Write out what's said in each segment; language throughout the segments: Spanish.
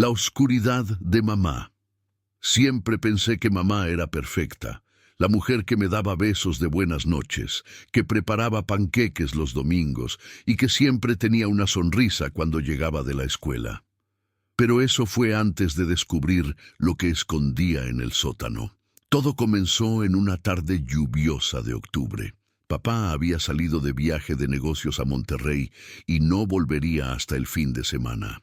La oscuridad de mamá. Siempre pensé que mamá era perfecta, la mujer que me daba besos de buenas noches, que preparaba panqueques los domingos y que siempre tenía una sonrisa cuando llegaba de la escuela. Pero eso fue antes de descubrir lo que escondía en el sótano. Todo comenzó en una tarde lluviosa de octubre. Papá había salido de viaje de negocios a Monterrey y no volvería hasta el fin de semana.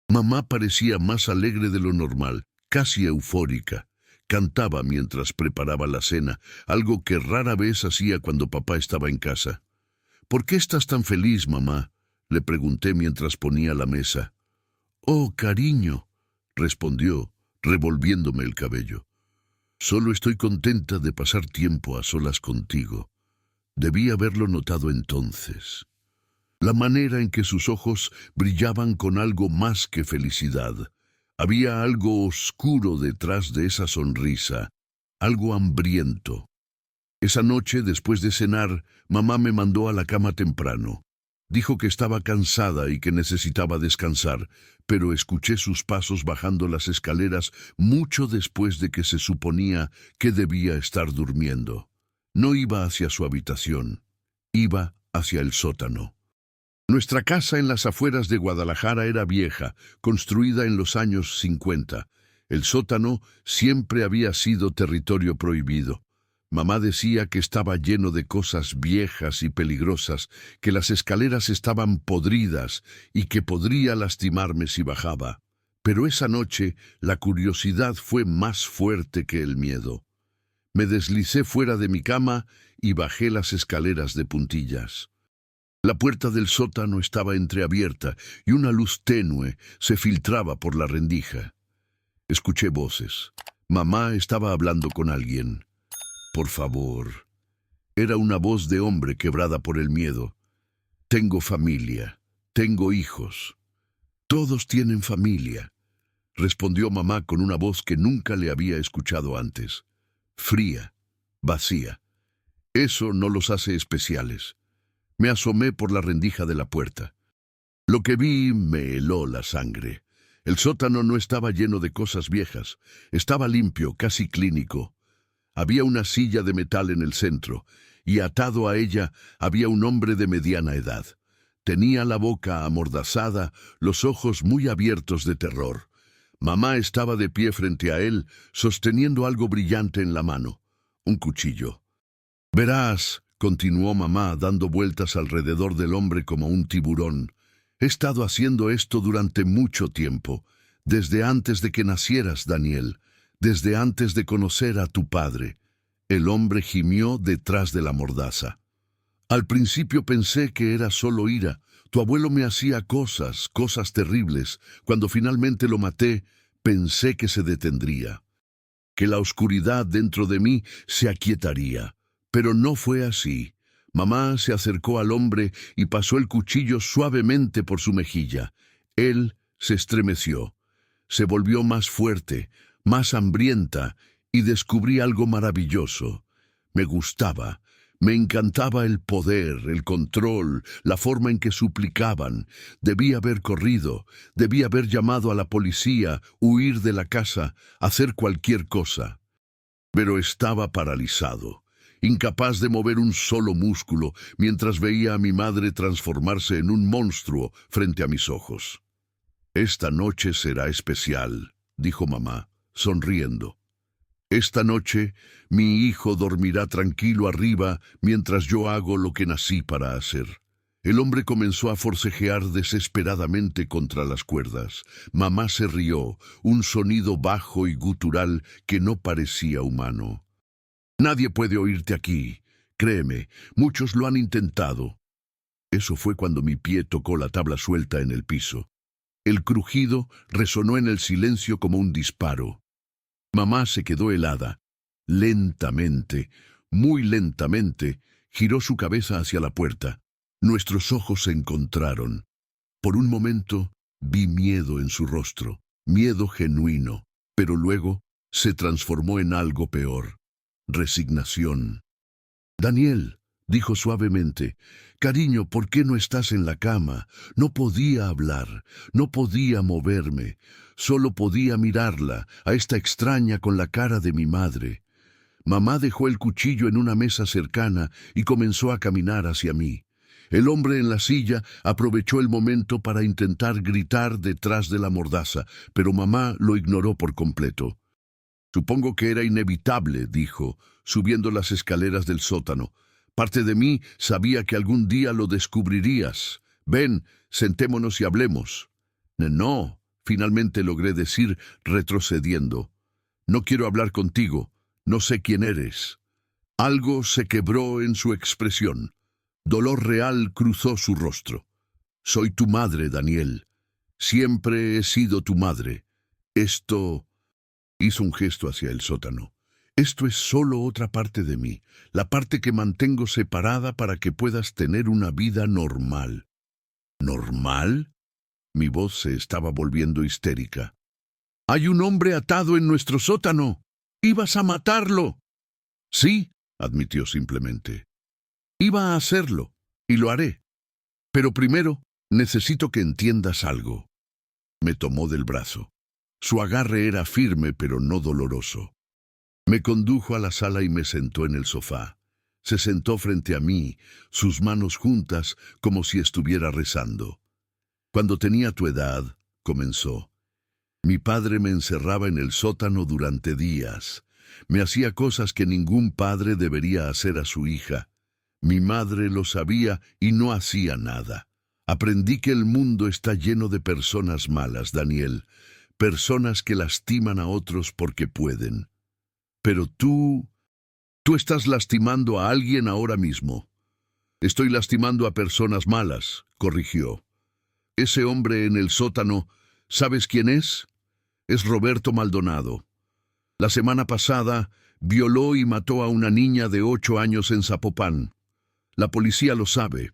Mamá parecía más alegre de lo normal, casi eufórica. Cantaba mientras preparaba la cena, algo que rara vez hacía cuando papá estaba en casa. «¿Por qué estás tan feliz, mamá?», le pregunté mientras ponía la mesa. «Oh, cariño», respondió, revolviéndome el cabello. «Solo estoy contenta de pasar tiempo a solas contigo». Debí haberlo notado entonces. La manera en que sus ojos brillaban con algo más que felicidad. Había algo oscuro detrás de esa sonrisa, algo hambriento. Esa noche, después de cenar, mamá me mandó a la cama temprano. Dijo que estaba cansada y que necesitaba descansar, pero escuché sus pasos bajando las escaleras mucho después de que se suponía que debía estar durmiendo. No iba hacia su habitación, iba hacia el sótano. Nuestra casa en las afueras de Guadalajara era vieja, construida en los años 50. El sótano siempre había sido territorio prohibido. Mamá decía que estaba lleno de cosas viejas y peligrosas, que las escaleras estaban podridas y que podría lastimarme si bajaba. Pero esa noche la curiosidad fue más fuerte que el miedo. Me deslicé fuera de mi cama y bajé las escaleras de puntillas. La puerta del sótano estaba entreabierta y una luz tenue se filtraba por la rendija. Escuché voces. Mamá estaba hablando con alguien. «Por favor». Era una voz de hombre quebrada por el miedo. «Tengo familia. Tengo hijos». «Todos tienen familia», respondió mamá con una voz que nunca le había escuchado antes. Fría, vacía. «Eso no los hace especiales». Me asomé por la rendija de la puerta. Lo que vi me heló la sangre. El sótano no estaba lleno de cosas viejas. Estaba limpio, casi clínico. Había una silla de metal en el centro, y atado a ella había un hombre de mediana edad. Tenía la boca amordazada, los ojos muy abiertos de terror. Mamá estaba de pie frente a él, sosteniendo algo brillante en la mano. Un cuchillo. «Verás», continuó mamá, dando vueltas alrededor del hombre como un tiburón. «He estado haciendo esto durante mucho tiempo, desde antes de que nacieras, Daniel, desde antes de conocer a tu padre». El hombre gimió detrás de la mordaza. «Al principio pensé que era solo ira. Tu abuelo me hacía cosas terribles. Cuando finalmente lo maté, pensé que se detendría, que la oscuridad dentro de mí se aquietaría. Pero no fue así». Mamá se acercó al hombre y pasó el cuchillo suavemente por su mejilla. Él se estremeció. Se volvió más fuerte, más hambrienta, y descubrí algo maravilloso. Me gustaba, me encantaba el poder, el control, la forma en que suplicaban. Debí haber corrido, debí haber llamado a la policía, huir de la casa, hacer cualquier cosa. Pero estaba paralizado, incapaz de mover un solo músculo, mientras veía a mi madre transformarse en un monstruo frente a mis ojos. «Esta noche será especial», dijo mamá, sonriendo. «Esta noche mi hijo dormirá tranquilo arriba mientras yo hago lo que nací para hacer». El hombre comenzó a forcejear desesperadamente contra las cuerdas. Mamá se rió, un sonido bajo y gutural que no parecía humano. «Nadie puede oírte aquí. Créeme, muchos lo han intentado». Eso fue cuando mi pie tocó la tabla suelta en el piso. El crujido resonó en el silencio como un disparo. Mamá se quedó helada. Lentamente, muy lentamente, giró su cabeza hacia la puerta. Nuestros ojos se encontraron. Por un momento vi miedo en su rostro, miedo genuino, pero luego se transformó en algo peor. Resignación. «Daniel», dijo suavemente. Cariño, ¿por qué no estás en la cama? No podía hablar, no podía moverme. Solo podía mirarla, a esta extraña con la cara de mi madre. Mamá dejó el cuchillo en una mesa cercana y comenzó a caminar hacia mí. El hombre en la silla aprovechó el momento para intentar gritar detrás de la mordaza, pero mamá lo ignoró por completo. Supongo que era inevitable, dijo, subiendo las escaleras del sótano. Parte de mí sabía que algún día lo descubrirías. Ven, sentémonos y hablemos. No, finalmente logré decir, retrocediendo. No quiero hablar contigo. No sé quién eres. Algo se quebró en su expresión. Dolor real cruzó su rostro. Soy tu madre, Daniel. Siempre he sido tu madre. Esto... Hizo un gesto hacia el sótano. Esto es solo otra parte de mí, la parte que mantengo separada para que puedas tener una vida normal. ¿Normal? Mi voz se estaba volviendo histérica. Hay un hombre atado en nuestro sótano. Ibas a matarlo. Sí, admitió simplemente. Iba a hacerlo, y lo haré. Pero primero, necesito que entiendas algo. Me tomó del brazo. Su agarre era firme pero no doloroso. Me condujo a la sala y me sentó en el sofá. Se sentó frente a mí, sus manos juntas como si estuviera rezando. Cuando tenía tu edad, comenzó. Mi padre me encerraba en el sótano durante días. Me hacía cosas que ningún padre debería hacer a su hija. Mi madre lo sabía y no hacía nada. Aprendí que el mundo está lleno de personas malas, Daniel. Personas que lastiman a otros porque pueden. Pero tú estás lastimando a alguien ahora mismo. Estoy lastimando a personas malas, corrigió. Ese hombre en el sótano, ¿sabes quién es? Es Roberto Maldonado. La semana pasada violó y mató a una niña de 8 años en Zapopan. La policía lo sabe,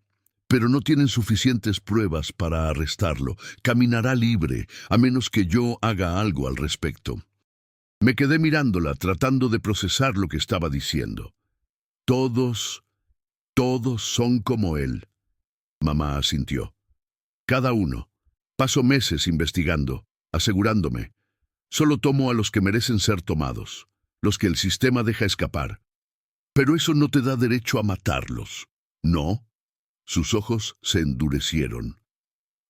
pero no tienen suficientes pruebas para arrestarlo. Caminará libre, a menos que yo haga algo al respecto. Me quedé mirándola, tratando de procesar lo que estaba diciendo. Todos son como él. Mamá asintió. Cada uno. Paso meses investigando, asegurándome. Solo tomo a los que merecen ser tomados, los que el sistema deja escapar. Pero eso no te da derecho a matarlos. ¿No? Sus ojos se endurecieron.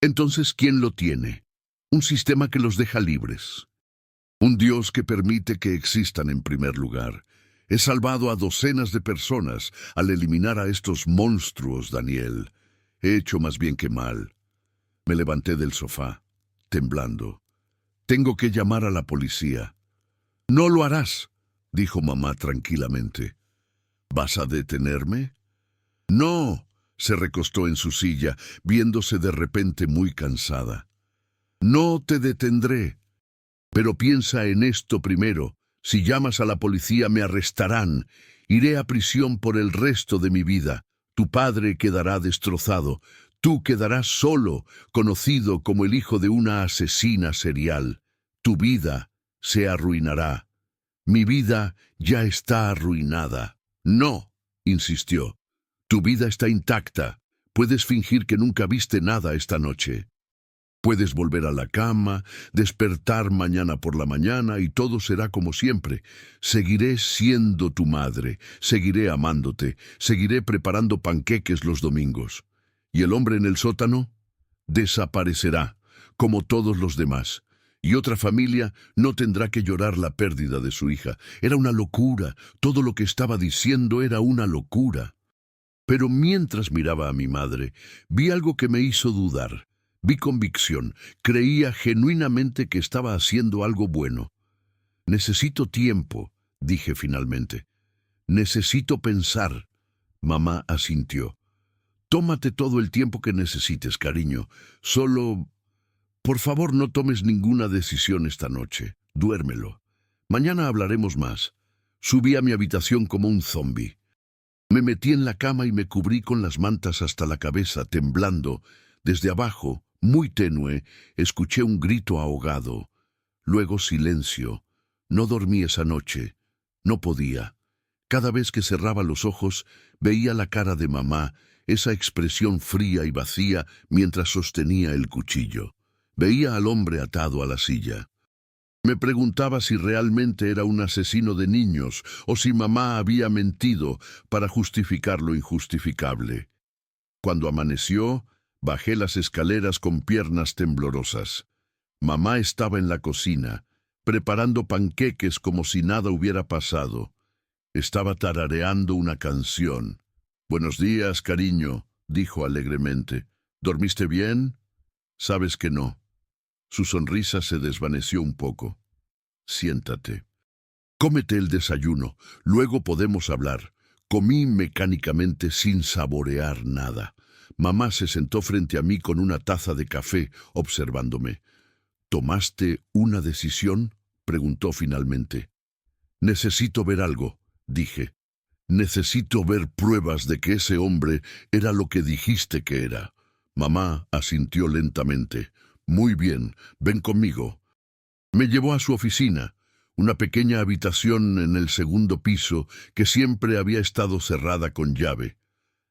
Entonces, ¿quién lo tiene? Un sistema que los deja libres. Un Dios que permite que existan en primer lugar. He salvado a docenas de personas al eliminar a estos monstruos, Daniel. He hecho más bien que mal. Me levanté del sofá, temblando. Tengo que llamar a la policía. No lo harás, dijo mamá tranquilamente. ¿Vas a detenerme? No, se recostó en su silla, viéndose de repente muy cansada. No te detendré. Pero piensa en esto primero. Si llamas a la policía me arrestarán. Iré a prisión por el resto de mi vida. Tu padre quedará destrozado. Tú quedarás solo, conocido como el hijo de una asesina serial. Tu vida se arruinará. Mi vida ya está arruinada. No, insistió. Tu vida está intacta. Puedes fingir que nunca viste nada esta noche. Puedes volver a la cama, despertar mañana por la mañana y todo será como siempre. Seguiré siendo tu madre, seguiré amándote, seguiré preparando panqueques los domingos. ¿Y el hombre en el sótano? Desaparecerá, como todos los demás. Y otra familia no tendrá que llorar la pérdida de su hija. Era una locura, todo lo que estaba diciendo era una locura. Pero mientras miraba a mi madre, vi algo que me hizo dudar. Vi convicción, creía genuinamente que estaba haciendo algo bueno. Necesito tiempo, dije finalmente. Necesito pensar. Mamá asintió. Tómate todo el tiempo que necesites, cariño. Solo... Por favor, no tomes ninguna decisión esta noche. Duérmelo. Mañana hablaremos más. Subí a mi habitación como un zombi. Me metí en la cama y me cubrí con las mantas hasta la cabeza, temblando. Desde abajo, muy tenue, escuché un grito ahogado. Luego silencio. No dormí esa noche. No podía. Cada vez que cerraba los ojos, veía la cara de mamá, esa expresión fría y vacía mientras sostenía el cuchillo. Veía al hombre atado a la silla. Me preguntaba si realmente era un asesino de niños o si mamá había mentido para justificar lo injustificable. Cuando amaneció, bajé las escaleras con piernas temblorosas. Mamá estaba en la cocina, preparando panqueques como si nada hubiera pasado. Estaba tarareando una canción. «Buenos días, cariño», dijo alegremente. «¿Dormiste bien?» «Sabes que no». Su sonrisa se desvaneció un poco. «Siéntate. Cómete el desayuno, luego podemos hablar». Comí mecánicamente sin saborear nada. Mamá se sentó frente a mí con una taza de café, observándome. «¿Tomaste una decisión?», preguntó finalmente. «Necesito ver algo», dije. «Necesito ver pruebas de que ese hombre era lo que dijiste que era». Mamá asintió lentamente. «Muy bien, ven conmigo». Me llevó a su oficina, una pequeña habitación en el segundo piso que siempre había estado cerrada con llave.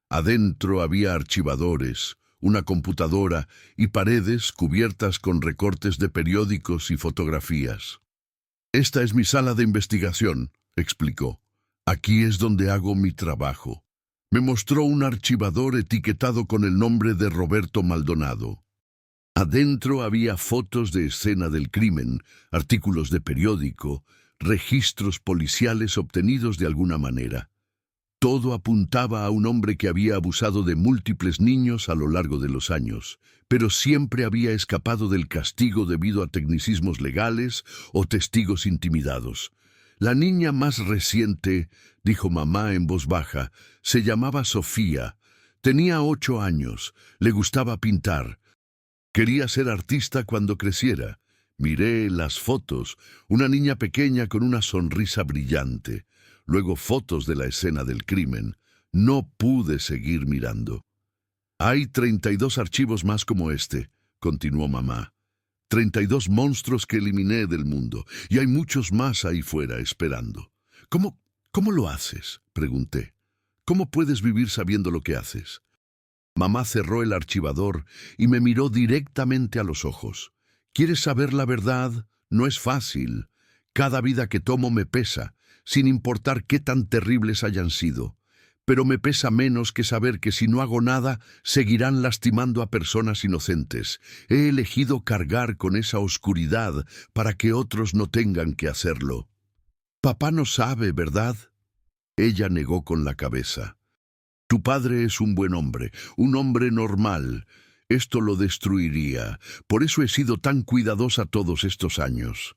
Adentro había archivadores, una computadora y paredes cubiertas con recortes de periódicos y fotografías. «Esta es mi sala de investigación», explicó. «Aquí es donde hago mi trabajo». Me mostró un archivador etiquetado con el nombre de Roberto Maldonado. Adentro había fotos de escena del crimen, artículos de periódico, registros policiales obtenidos de alguna manera. Todo apuntaba a un hombre que había abusado de múltiples niños a lo largo de los años, pero siempre había escapado del castigo debido a tecnicismos legales o testigos intimidados. La niña más reciente, dijo mamá en voz baja, se llamaba Sofía. Tenía 8 años, le gustaba pintar. Quería ser artista cuando creciera. Miré las fotos, una niña pequeña con una sonrisa brillante. Luego fotos de la escena del crimen. No pude seguir mirando. «Hay 32 archivos más como este», continuó mamá. 32 monstruos que eliminé del mundo, y hay muchos más ahí fuera esperando. ¿Cómo lo haces?», pregunté. «¿Cómo puedes vivir sabiendo lo que haces?». Mamá cerró el archivador y me miró directamente a los ojos. «¿Quieres saber la verdad? No es fácil. Cada vida que tomo me pesa, sin importar qué tan terribles hayan sido. Pero me pesa menos que saber que si no hago nada, seguirán lastimando a personas inocentes. He elegido cargar con esa oscuridad para que otros no tengan que hacerlo». «Papá no sabe, ¿verdad?». Ella negó con la cabeza. «Tu padre es un buen hombre, un hombre normal. Esto lo destruiría. Por eso he sido tan cuidadosa todos estos años».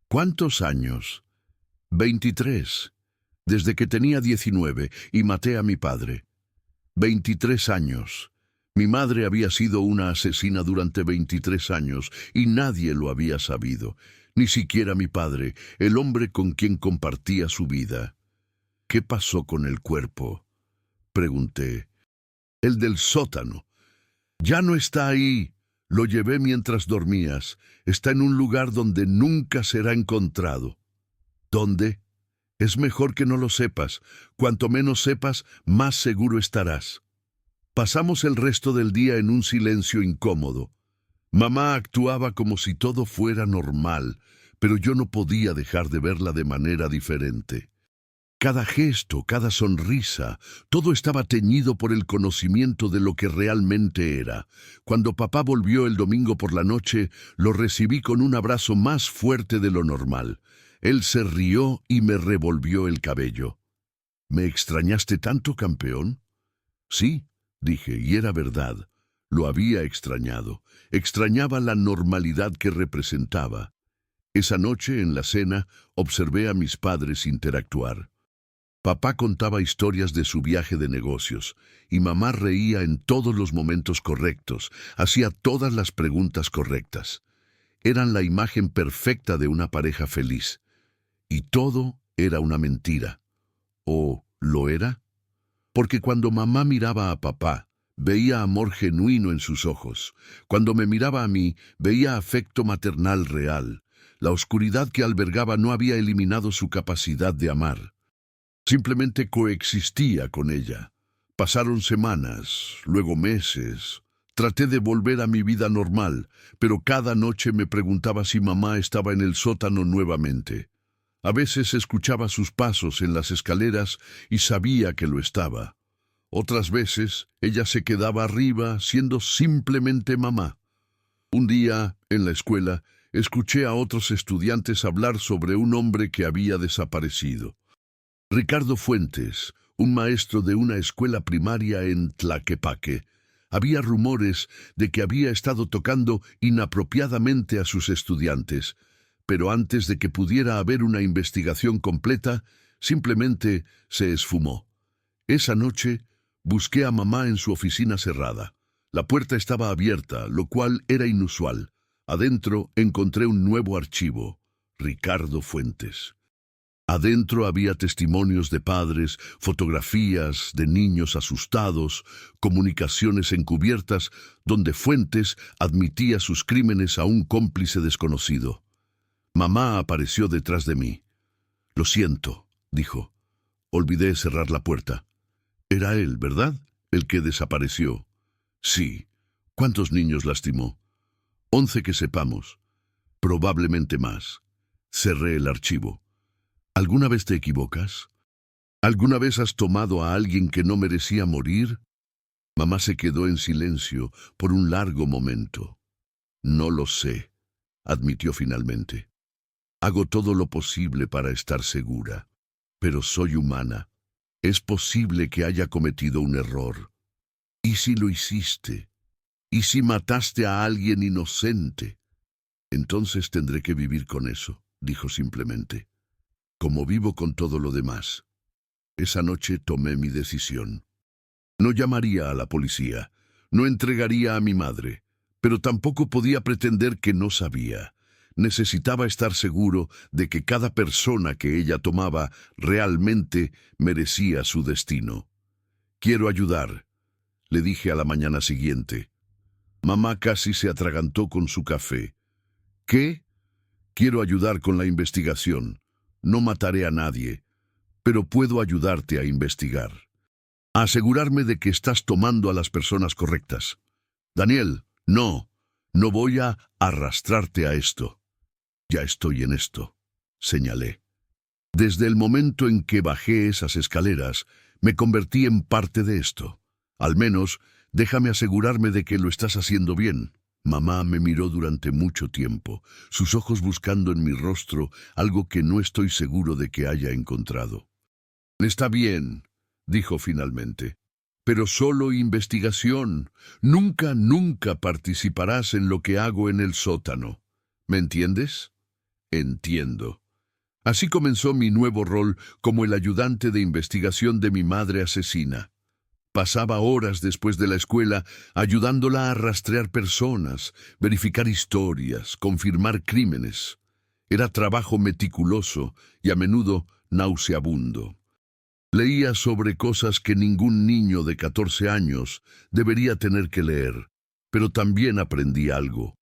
«¿Cuántos años?». 23. Desde que tenía 19 y maté a mi padre. 23 años. Mi madre había sido una asesina durante 23 años y nadie lo había sabido. Ni siquiera mi padre, el hombre con quien compartía su vida. «¿Qué pasó con el cuerpo?», pregunté. «El del sótano. Ya no está ahí. Lo llevé mientras dormías. Está en un lugar donde nunca será encontrado». «¿Dónde?». «Es mejor que no lo sepas. Cuanto menos sepas, más seguro estarás». Pasamos el resto del día en un silencio incómodo. Mamá actuaba como si todo fuera normal, pero yo no podía dejar de verla de manera diferente. Cada gesto, cada sonrisa, todo estaba teñido por el conocimiento de lo que realmente era. Cuando papá volvió el domingo por la noche, lo recibí con un abrazo más fuerte de lo normal. Él se rió y me revolvió el cabello. «¿Me extrañaste tanto, campeón?». «Sí», dije, y era verdad. Lo había extrañado. Extrañaba la normalidad que representaba. Esa noche, en la cena, observé a mis padres interactuar. Papá contaba historias de su viaje de negocios, y mamá reía en todos los momentos correctos, hacía todas las preguntas correctas. Eran la imagen perfecta de una pareja feliz. Y todo era una mentira. ¿O lo era? Porque cuando mamá miraba a papá, veía amor genuino en sus ojos. Cuando me miraba a mí, veía afecto maternal real. La oscuridad que albergaba no había eliminado su capacidad de amar. Simplemente coexistía con ella. Pasaron semanas, luego meses. Traté de volver a mi vida normal, pero cada noche me preguntaba si mamá estaba en el sótano nuevamente. A veces escuchaba sus pasos en las escaleras y sabía que lo estaba. Otras veces ella se quedaba arriba siendo simplemente mamá. Un día, en la escuela, escuché a otros estudiantes hablar sobre un hombre que había desaparecido. Ricardo Fuentes, un maestro de una escuela primaria en Tlaquepaque. Había rumores de que había estado tocando inapropiadamente a sus estudiantes, pero antes de que pudiera haber una investigación completa, simplemente se esfumó. Esa noche busqué a mamá en su oficina cerrada. La puerta estaba abierta, lo cual era inusual. Adentro encontré un nuevo archivo: Ricardo Fuentes. Adentro había testimonios de padres, fotografías de niños asustados, comunicaciones encubiertas donde Fuentes admitía sus crímenes a un cómplice desconocido. Mamá apareció detrás de mí. «Lo siento», dijo. Olvidé cerrar la puerta. «Era él, ¿verdad? El que desapareció». «Sí». «¿Cuántos niños lastimó?» «11 que sepamos. Probablemente más». Cerré el archivo. ¿Alguna vez te equivocas? ¿Alguna vez has tomado a alguien que no merecía morir? Mamá se quedó en silencio por un largo momento. «No lo sé», admitió finalmente. «Hago todo lo posible para estar segura, pero soy humana. Es posible que haya cometido un error. ¿Y si lo hiciste? ¿Y si mataste a alguien inocente? Entonces tendré que vivir con eso», dijo simplemente. «Como vivo con todo lo demás». Esa noche tomé mi decisión. No llamaría a la policía, no entregaría a mi madre, pero tampoco podía pretender que no sabía. Necesitaba estar seguro de que cada persona que ella tomaba realmente merecía su destino. «Quiero ayudar», le dije a la mañana siguiente. Mamá casi se atragantó con su café. «¿Qué?» «Quiero ayudar con la investigación. No mataré a nadie, pero puedo ayudarte a investigar. A asegurarme de que estás tomando a las personas correctas». «Daniel, no voy a arrastrarte a esto». «Ya estoy en esto», señalé. «Desde el momento en que bajé esas escaleras, me convertí en parte de esto. Al menos, déjame asegurarme de que lo estás haciendo bien». Mamá me miró durante mucho tiempo, sus ojos buscando en mi rostro algo que no estoy seguro de que haya encontrado. «Está bien», dijo finalmente, «pero solo investigación. Nunca participarás en lo que hago en el sótano. ¿Me entiendes?» «Entiendo». Así comenzó mi nuevo rol como el ayudante de investigación de mi madre asesina. Pasaba horas después de la escuela ayudándola a rastrear personas, verificar historias, confirmar crímenes. Era trabajo meticuloso y a menudo nauseabundo. Leía sobre cosas que ningún niño de 14 años debería tener que leer, pero también aprendí algo.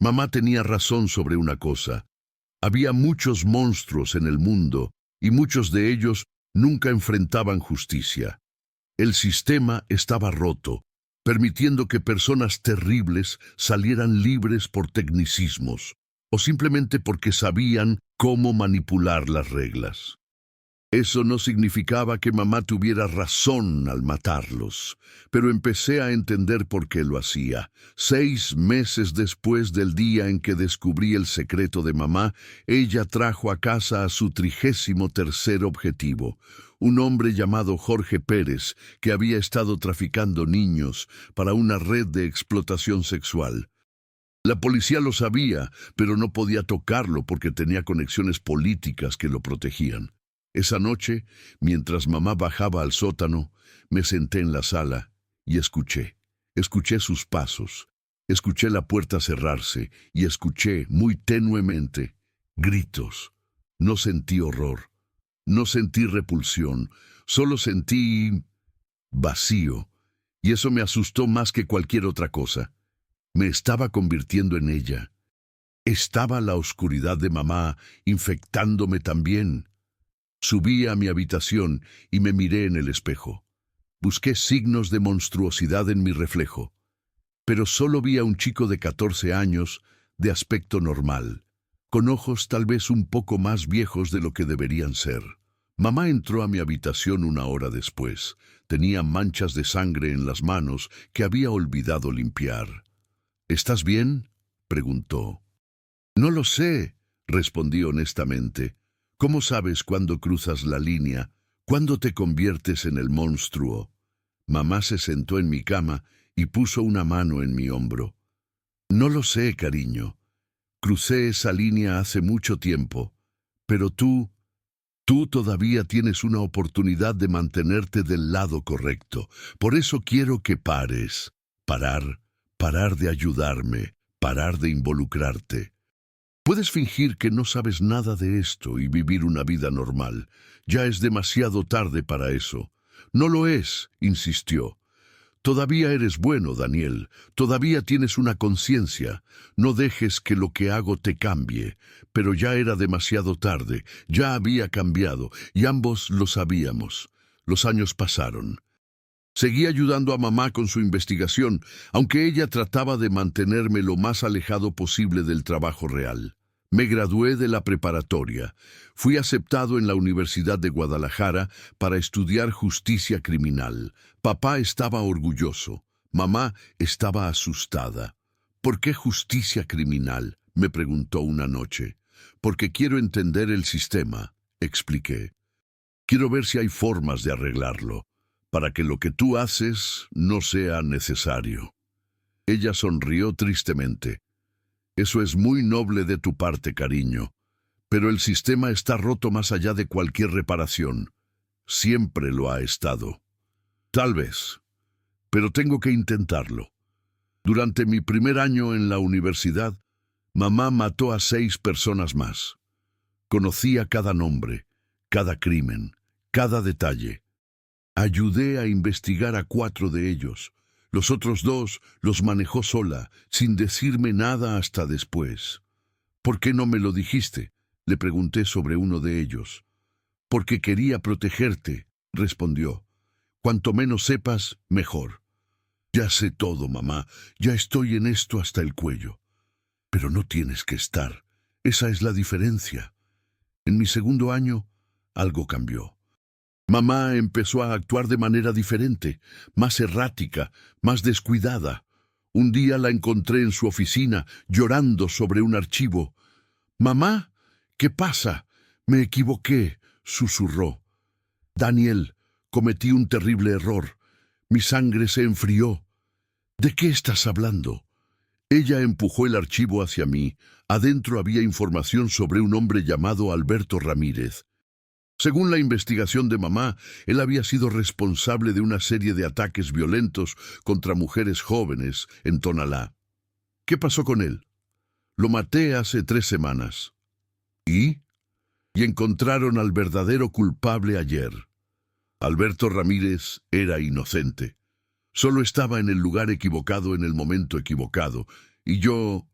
Mamá tenía razón sobre una cosa. Había muchos monstruos en el mundo y muchos de ellos nunca enfrentaban justicia. El sistema estaba roto, permitiendo que personas terribles salieran libres por tecnicismos, o simplemente porque sabían cómo manipular las reglas. Eso no significaba que mamá tuviera razón al matarlos, pero empecé a entender por qué lo hacía. 6 meses después del día en que descubrí el secreto de mamá, ella trajo a casa a su 33º objetivo, un hombre llamado Jorge Pérez, que había estado traficando niños para una red de explotación sexual. La policía lo sabía, pero no podía tocarlo porque tenía conexiones políticas que lo protegían. Esa noche, mientras mamá bajaba al sótano, me senté en la sala y escuché. Escuché sus pasos, escuché la puerta cerrarse y escuché, muy tenuemente, gritos. No sentí horror, no sentí repulsión, solo sentí vacío, y eso me asustó más que cualquier otra cosa. Me estaba convirtiendo en ella. ¿Estaba la oscuridad de mamá infectándome también? Subí a mi habitación y me miré en el espejo. Busqué signos de monstruosidad en mi reflejo, pero solo vi a un chico de 14 años, de aspecto normal, con ojos tal vez un poco más viejos de lo que deberían ser. Mamá entró a mi habitación una hora después. Tenía manchas de sangre en las manos que había olvidado limpiar. ¿Estás bien?, preguntó. No lo sé, respondí honestamente. ¿Cómo sabes cuándo cruzas la línea, cuándo te conviertes en el monstruo? Mamá se sentó en mi cama y puso una mano en mi hombro. No lo sé, cariño. Crucé esa línea hace mucho tiempo, pero tú todavía tienes una oportunidad de mantenerte del lado correcto. Por eso quiero que pares. Parar de ayudarme, parar de involucrarte. Puedes fingir que no sabes nada de esto y vivir una vida normal. Ya es demasiado tarde para eso. No lo es, insistió. Todavía eres bueno, Daniel. Todavía tienes una conciencia. No dejes que lo que hago te cambie. Pero ya era demasiado tarde. Ya había cambiado, y ambos lo sabíamos. Los años pasaron. Seguí ayudando a mamá con su investigación, aunque ella trataba de mantenerme lo más alejado posible del trabajo real. Me gradué de la preparatoria. Fui aceptado en la Universidad de Guadalajara para estudiar justicia criminal. Papá estaba orgulloso. Mamá estaba asustada. ¿Por qué justicia criminal?, me preguntó una noche. Porque quiero entender el sistema, expliqué. Quiero ver si hay formas de arreglarlo, para que lo que tú haces no sea necesario. Ella sonrió tristemente. Eso es muy noble de tu parte, cariño. Pero el sistema está roto más allá de cualquier reparación. Siempre lo ha estado. Tal vez. Pero tengo que intentarlo. Durante mi primer año en la universidad, mamá mató a 6 personas más. Conocía cada nombre, cada crimen, cada detalle. Ayudé a investigar a 4 de ellos. Los otros 2 los manejó sola, sin decirme nada hasta después. ¿Por qué no me lo dijiste?, le pregunté sobre uno de ellos. Porque quería protegerte, respondió. Cuanto menos sepas, mejor. Ya sé todo, mamá. Ya estoy en esto hasta el cuello. Pero no tienes que estar. Esa es la diferencia. En mi segundo año, algo cambió. Mamá empezó a actuar de manera diferente, más errática, más descuidada. Un día la encontré en su oficina, llorando sobre un archivo. «Mamá, ¿qué pasa? Me equivoqué», susurró. «Daniel, cometí un terrible error. Mi sangre se enfrió». «¿De qué estás hablando?». Ella empujó el archivo hacia mí. Adentro había información sobre un hombre llamado Alberto Ramírez. Según la investigación de mamá, él había sido responsable de una serie de ataques violentos contra mujeres jóvenes en Tonalá. ¿Qué pasó con él? Lo maté hace 3 semanas. ¿Y? Y encontraron al verdadero culpable ayer. Alberto Ramírez era inocente. Solo estaba en el lugar equivocado en el momento equivocado, y yo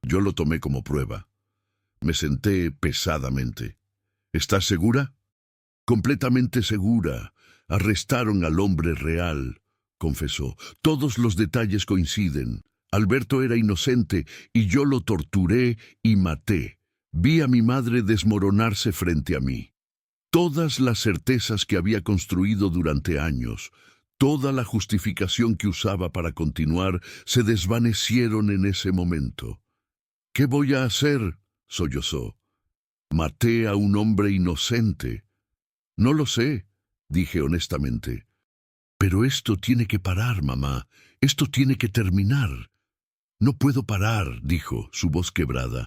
lo tomé como prueba. Me senté pesadamente. ¿Estás segura? Completamente segura. Arrestaron al hombre real, confesó. Todos los detalles coinciden. Alberto era inocente y yo lo torturé y maté. Vi a mi madre desmoronarse frente a mí. Todas las certezas que había construido durante años, toda la justificación que usaba para continuar, se desvanecieron en ese momento. «¿Qué voy a hacer?», sollozó. «Maté a un hombre inocente». «No lo sé», dije honestamente. «Pero esto tiene que parar, mamá. Esto tiene que terminar». «No puedo parar», dijo, su voz quebrada.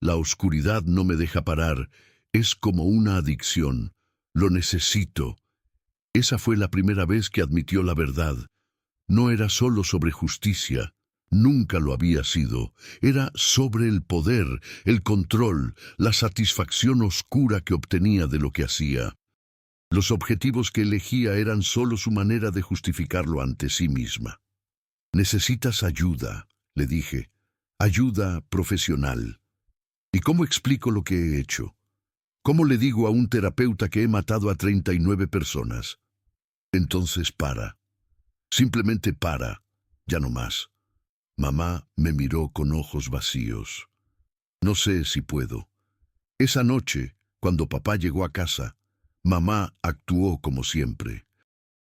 «La oscuridad no me deja parar. Es como una adicción. Lo necesito». Esa fue la primera vez que admitió la verdad. No era solo sobre justicia. Nunca lo había sido. Era sobre el poder, el control, la satisfacción oscura que obtenía de lo que hacía. Los objetivos que elegía eran solo su manera de justificarlo ante sí misma. «Necesitas ayuda», le dije. «Ayuda profesional». «¿Y cómo explico lo que he hecho? ¿Cómo le digo a un terapeuta que he matado a 39 personas? Entonces para. Simplemente para. Ya no más. Mamá me miró con ojos vacíos. No sé si puedo. Esa noche, cuando papá llegó a casa, mamá actuó como siempre.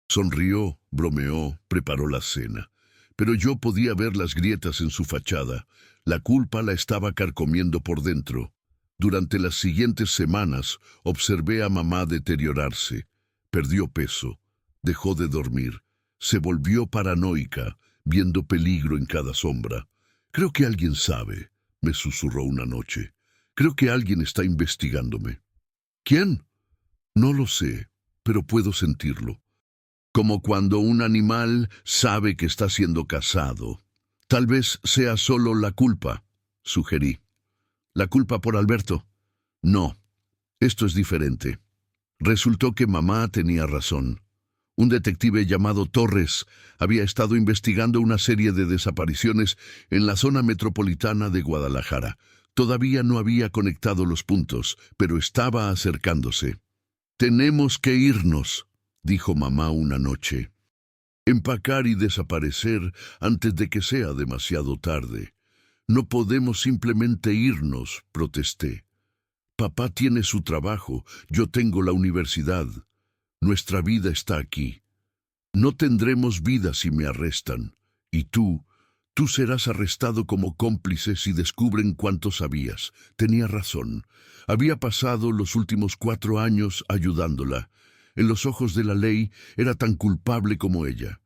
Sonrió, bromeó, preparó la cena. Pero yo podía ver las grietas en su fachada. La culpa la estaba carcomiendo por dentro. Durante las siguientes semanas observé a mamá deteriorarse. Perdió peso, dejó de dormir, se volvió paranoica, viendo peligro en cada sombra. Creo que alguien sabe, me susurró una noche. Creo que alguien está investigándome. ¿Quién? No lo sé, pero puedo sentirlo. Como cuando un animal sabe que está siendo cazado. Tal vez sea solo la culpa, sugerí. ¿La culpa por Alberto? No, esto es diferente. Resultó que mamá tenía razón. Un detective llamado Torres había estado investigando una serie de desapariciones en la zona metropolitana de Guadalajara. Todavía no había conectado los puntos, pero estaba acercándose. «Tenemos que irnos», dijo mamá una noche. «Empacar y desaparecer antes de que sea demasiado tarde. No podemos simplemente irnos», protesté. «Papá tiene su trabajo, yo tengo la universidad. Nuestra vida está aquí. No tendremos vida si me arrestan. Y tú serás arrestado como cómplice si descubren cuánto sabías». Tenía razón. Había pasado los últimos 4 años ayudándola. En los ojos de la ley era tan culpable como ella.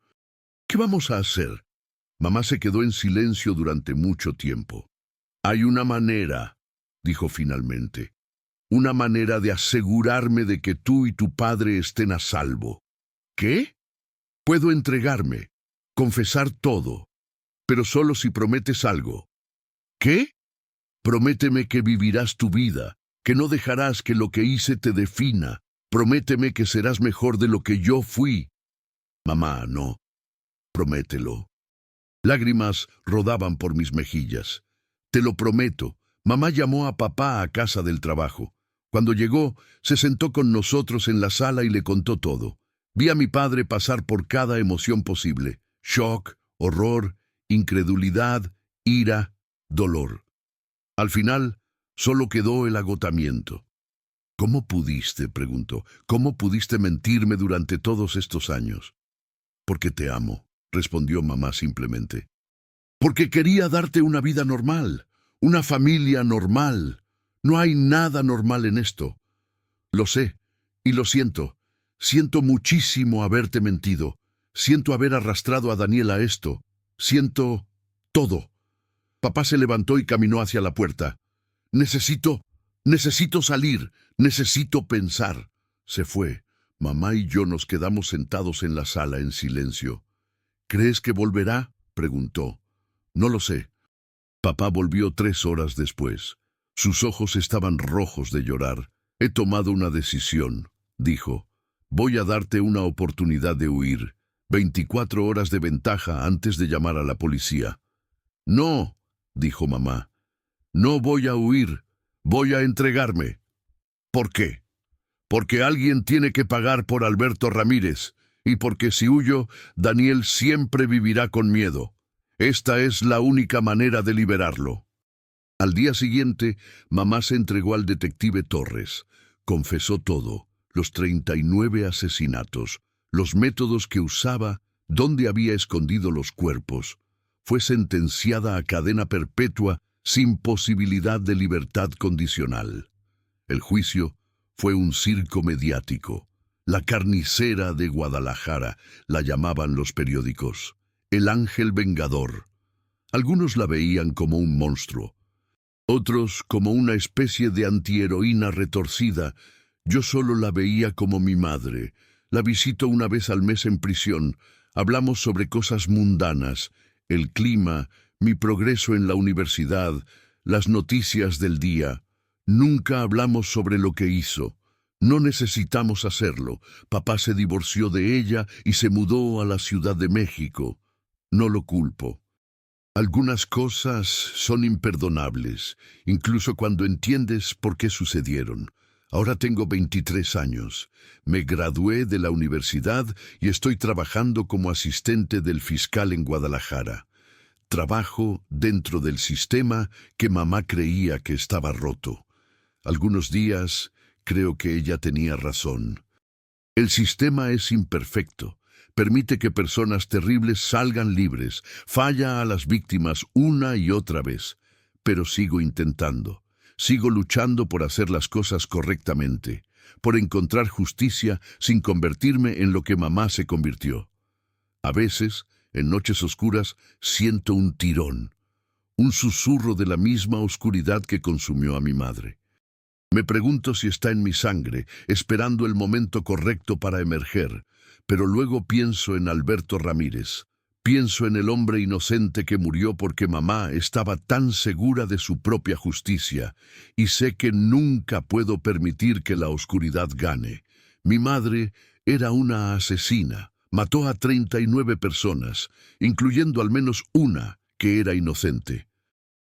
«¿Qué vamos a hacer?» Mamá se quedó en silencio durante mucho tiempo. «Hay una manera», dijo finalmente. «Una manera de asegurarme de que tú y tu padre estén a salvo». «¿Qué?» «Puedo entregarme, confesar todo, pero solo si prometes algo». «¿Qué?» «Prométeme que vivirás tu vida, que no dejarás que lo que hice te defina. Prométeme que serás mejor de lo que yo fui». «Mamá, no. Promételo». Lágrimas rodaban por mis mejillas. «Te lo prometo». Mamá llamó a papá a casa del trabajo. Cuando llegó, se sentó con nosotros en la sala y le contó todo. Vi a mi padre pasar por cada emoción posible: shock, horror, incredulidad, ira, dolor. Al final, solo quedó el agotamiento. «¿Cómo pudiste?», preguntó. «¿Cómo pudiste mentirme durante todos estos años?» «Porque te amo», respondió mamá simplemente. «Porque quería darte una vida normal, una familia normal. No hay nada normal en esto. Lo sé, y lo siento. Siento muchísimo haberte mentido. Siento haber arrastrado a Daniel a esto. Siento todo». Papá se levantó y caminó hacia la puerta. Necesito salir, necesito pensar». Se fue. Mamá y yo nos quedamos sentados en la sala en silencio. «¿Crees que volverá?», preguntó. «No lo sé». Papá volvió 3 horas después. Sus ojos estaban rojos de llorar. «He tomado una decisión», dijo. «Voy a darte una oportunidad de huir. 24 horas de ventaja antes de llamar a la policía». «No», dijo mamá. «No voy a huir. Voy a entregarme». «¿Por qué?» «Porque alguien tiene que pagar por Alberto Ramírez, y porque si huyo, Daniel siempre vivirá con miedo. Esta es la única manera de liberarlo». Al día siguiente, mamá se entregó al detective Torres. Confesó todo: los 39 asesinatos, los métodos que usaba, dónde había escondido los cuerpos. Fue sentenciada a cadena perpetua sin posibilidad de libertad condicional. El juicio fue un circo mediático. La carnicera de Guadalajara, la llamaban los periódicos. El ángel vengador. Algunos la veían como un monstruo. Otros como una especie de antiheroína retorcida. Yo solo la veía como mi madre. La visito una vez al mes en prisión. Hablamos sobre cosas mundanas: el clima, mi progreso en la universidad, las noticias del día. Nunca hablamos sobre lo que hizo. No necesitamos hacerlo. Papá se divorció de ella y se mudó a la Ciudad de México. No lo culpo. Algunas cosas son imperdonables, incluso cuando entiendes por qué sucedieron. Ahora tengo 23 años. Me gradué de la universidad y estoy trabajando como asistente del fiscal en Guadalajara. Trabajo dentro del sistema que mamá creía que estaba roto. Algunos días creo que ella tenía razón. El sistema es imperfecto. Permite que personas terribles salgan libres. Falla a las víctimas una y otra vez. Pero sigo intentando. Sigo luchando por hacer las cosas correctamente, por encontrar justicia sin convertirme en lo que mamá se convirtió. A veces, en noches oscuras, siento un tirón, un susurro de la misma oscuridad que consumió a mi madre. Me pregunto si está en mi sangre, esperando el momento correcto para emerger, pero luego pienso en Alberto Ramírez. Pienso en el hombre inocente que murió porque mamá estaba tan segura de su propia justicia, y sé que nunca puedo permitir que la oscuridad gane. Mi madre era una asesina. Mató a 39 personas, incluyendo al menos una que era inocente.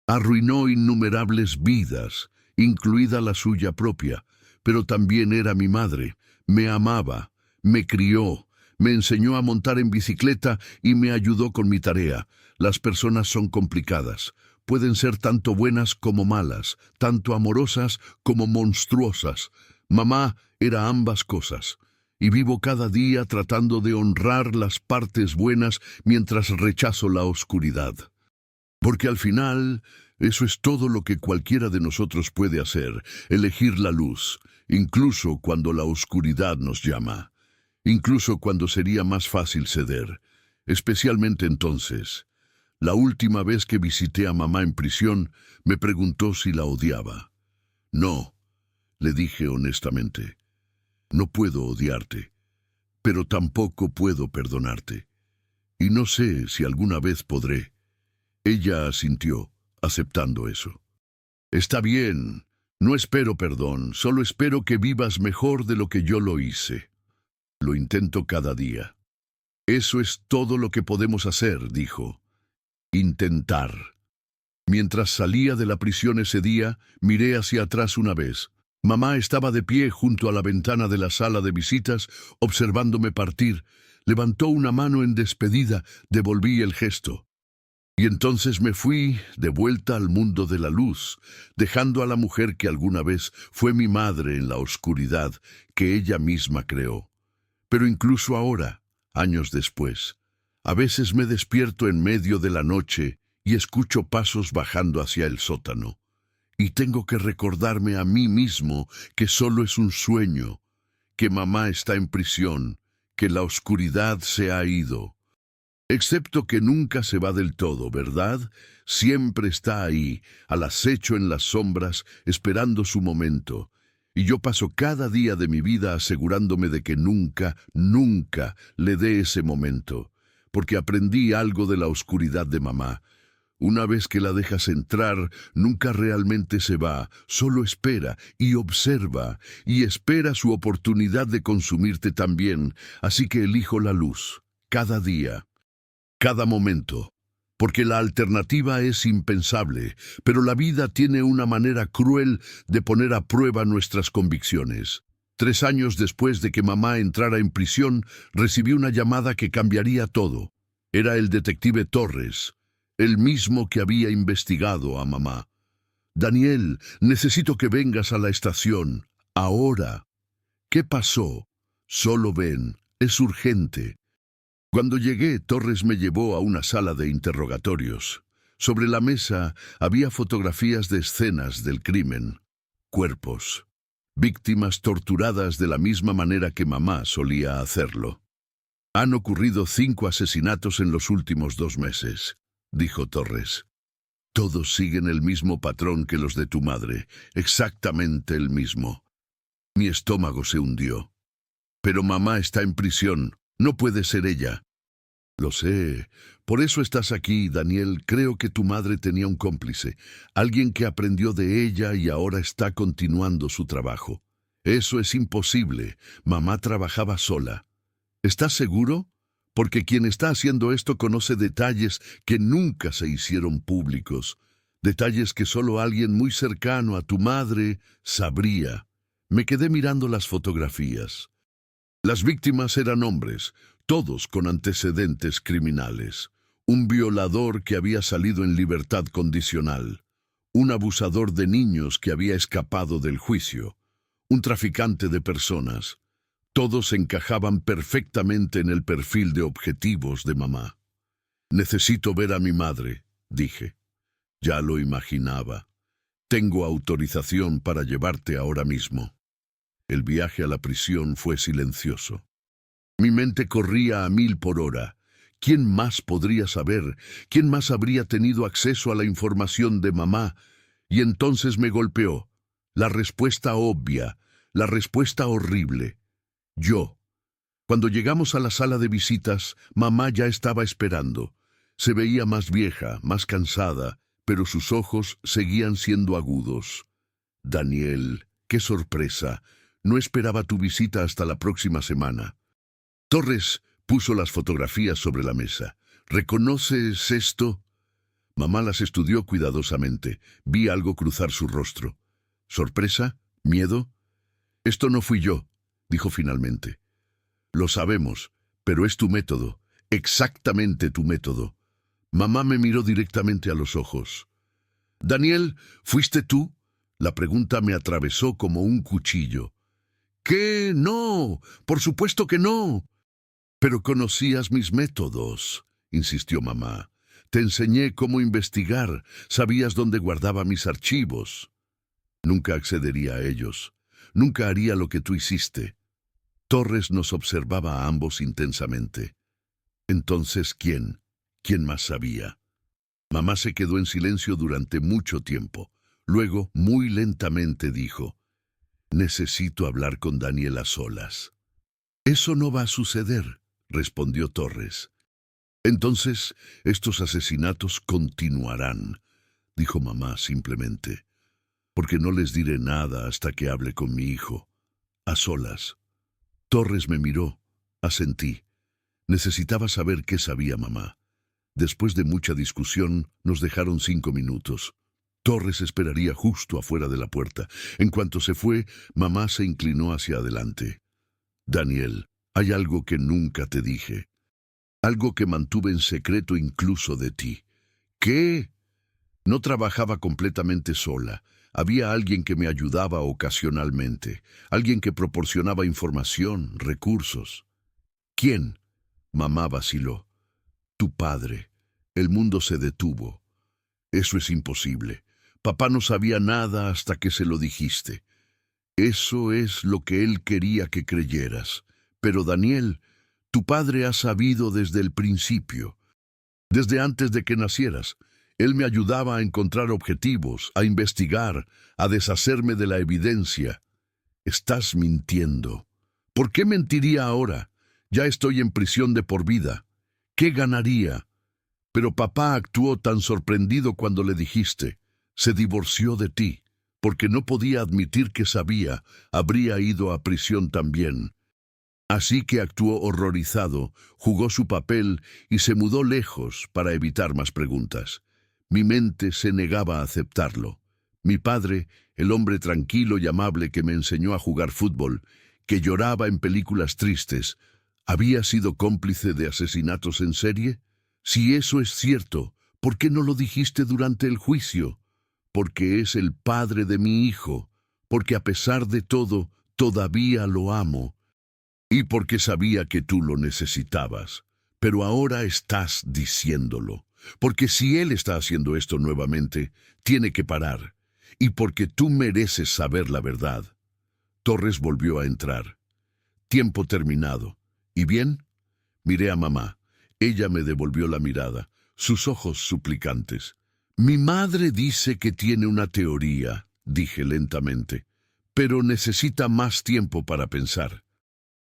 Arruinó innumerables vidas, incluida la suya propia, pero también era mi madre. Me amaba, me crió, me enseñó a montar en bicicleta y me ayudó con mi tarea. Las personas son complicadas. Pueden ser tanto buenas como malas, tanto amorosas como monstruosas. Mamá era ambas cosas. Y vivo cada día tratando de honrar las partes buenas mientras rechazo la oscuridad. Porque al final, eso es todo lo que cualquiera de nosotros puede hacer, elegir la luz, incluso cuando la oscuridad nos llama. Incluso cuando sería más fácil ceder, especialmente entonces. La última vez que visité a mamá en prisión, me preguntó si la odiaba. No, le dije honestamente. No puedo odiarte, pero tampoco puedo perdonarte. Y no sé si alguna vez podré. Ella asintió, aceptando eso. Está bien, no espero perdón, solo espero que vivas mejor de lo que yo lo hice. Lo intento cada día. Eso es todo lo que podemos hacer, dijo. Intentar. Mientras salía de la prisión ese día, miré hacia atrás una vez. Mamá estaba de pie junto a la ventana de la sala de visitas, observándome partir. Levantó una mano en despedida, devolví el gesto. Y entonces me fui de vuelta al mundo de la luz, dejando a la mujer que alguna vez fue mi madre en la oscuridad que ella misma creó. Pero incluso ahora, años después, a veces me despierto en medio de la noche y escucho pasos bajando hacia el sótano. Y tengo que recordarme a mí mismo que solo es un sueño, que mamá está en prisión, que la oscuridad se ha ido. Excepto que nunca se va del todo, ¿verdad? Siempre está ahí, al acecho en las sombras, esperando su momento. Y yo paso cada día de mi vida asegurándome de que nunca, nunca le dé ese momento, porque aprendí algo de la oscuridad de mamá. Una vez que la dejas entrar, nunca realmente se va, solo espera y observa, y espera su oportunidad de consumirte también, así que elijo la luz, cada día, cada momento. Porque la alternativa es impensable, pero la vida tiene una manera cruel de poner a prueba nuestras convicciones. 3 años después de que mamá entrara en prisión, recibí una llamada que cambiaría todo. Era el detective Torres, el mismo que había investigado a mamá. Daniel, necesito que vengas a la estación, ahora. ¿Qué pasó? Solo ven, es urgente. Cuando llegué, Torres me llevó a una sala de interrogatorios. Sobre la mesa había fotografías de escenas del crimen, cuerpos, víctimas torturadas de la misma manera que mamá solía hacerlo. Han ocurrido 5 asesinatos en los últimos 2 meses, dijo Torres. Todos siguen el mismo patrón que los de tu madre, exactamente el mismo. Mi estómago se hundió. Pero mamá está en prisión. No puede ser ella. Lo sé. Por eso estás aquí, Daniel. Creo que tu madre tenía un cómplice, alguien que aprendió de ella y ahora está continuando su trabajo. Eso es imposible. Mamá trabajaba sola. ¿Estás seguro? Porque quien está haciendo esto conoce detalles que nunca se hicieron públicos. Detalles que solo alguien muy cercano a tu madre sabría. Me quedé mirando las fotografías. Las víctimas eran hombres, todos con antecedentes criminales. Un violador que había salido en libertad condicional. Un abusador de niños que había escapado del juicio. Un traficante de personas. Todos encajaban perfectamente en el perfil de objetivos de mamá. Necesito ver a mi madre, dije. Ya lo imaginaba. Tengo autorización para llevarte ahora mismo. El viaje a la prisión fue silencioso. Mi mente corría a 1000 por hora. ¿Quién más podría saber? ¿Quién más habría tenido acceso a la información de mamá? Y entonces me golpeó. La respuesta obvia, la respuesta horrible. Yo. Cuando llegamos a la sala de visitas, mamá ya estaba esperando. Se veía más vieja, más cansada, pero sus ojos seguían siendo agudos. Daniel, qué sorpresa. No esperaba tu visita hasta la próxima semana. Torres puso las fotografías sobre la mesa. ¿Reconoces esto? Mamá las estudió cuidadosamente. Vi algo cruzar su rostro. ¿Sorpresa? ¿Miedo? Esto no fui yo, dijo finalmente. Lo sabemos, pero es tu método, exactamente tu método. Mamá me miró directamente a los ojos. Daniel, ¿fuiste tú? La pregunta me atravesó como un cuchillo. ¿Qué? No, por supuesto que no. Pero conocías mis métodos, insistió mamá. Te enseñé cómo investigar, sabías dónde guardaba mis archivos. Nunca accedería a ellos, nunca haría lo que tú hiciste. Torres nos observaba a ambos intensamente. Entonces, ¿quién? ¿Quién más sabía? Mamá se quedó en silencio durante mucho tiempo. Luego, muy lentamente dijo, necesito hablar con Daniel a solas. Eso no va a suceder, respondió Torres. Entonces, estos asesinatos continuarán, dijo mamá simplemente, porque no les diré nada hasta que hable con mi hijo, a solas. Torres me miró, asentí. Necesitaba saber qué sabía mamá. Después de mucha discusión, nos dejaron 5 minutos. Torres esperaría justo afuera de la puerta. En cuanto se fue, mamá se inclinó hacia adelante. Daniel, hay algo que nunca te dije. Algo que mantuve en secreto incluso de ti. ¿Qué? No trabajaba completamente sola. Había alguien que me ayudaba ocasionalmente. Alguien que proporcionaba información, recursos. ¿Quién? Mamá vaciló. Tu padre. El mundo se detuvo. Eso es imposible. Papá no sabía nada hasta que se lo dijiste. Eso es lo que él quería que creyeras. Pero Daniel, tu padre ha sabido desde el principio. Desde antes de que nacieras. Él me ayudaba a encontrar objetivos, a investigar, a deshacerme de la evidencia. Estás mintiendo. ¿Por qué mentiría ahora? Ya estoy en prisión de por vida. ¿Qué ganaría? Pero papá actuó tan sorprendido cuando le dijiste. Se divorció de ti, porque no podía admitir que sabía, habría ido a prisión también. Así que actuó horrorizado, jugó su papel y se mudó lejos para evitar más preguntas. Mi mente se negaba a aceptarlo. Mi padre, el hombre tranquilo y amable que me enseñó a jugar fútbol, que lloraba en películas tristes, ¿había sido cómplice de asesinatos en serie? Si eso es cierto, ¿por qué no lo dijiste durante el juicio? Porque es el padre de mi hijo, porque a pesar de todo, todavía lo amo, y porque sabía que tú lo necesitabas. Pero ahora estás diciéndolo, porque si él está haciendo esto nuevamente, tiene que parar, y porque tú mereces saber la verdad. Torres volvió a entrar. Tiempo terminado. ¿Y bien? Miré a mamá. Ella me devolvió la mirada, sus ojos suplicantes. Mi madre dice que tiene una teoría, dije lentamente, pero necesita más tiempo para pensar.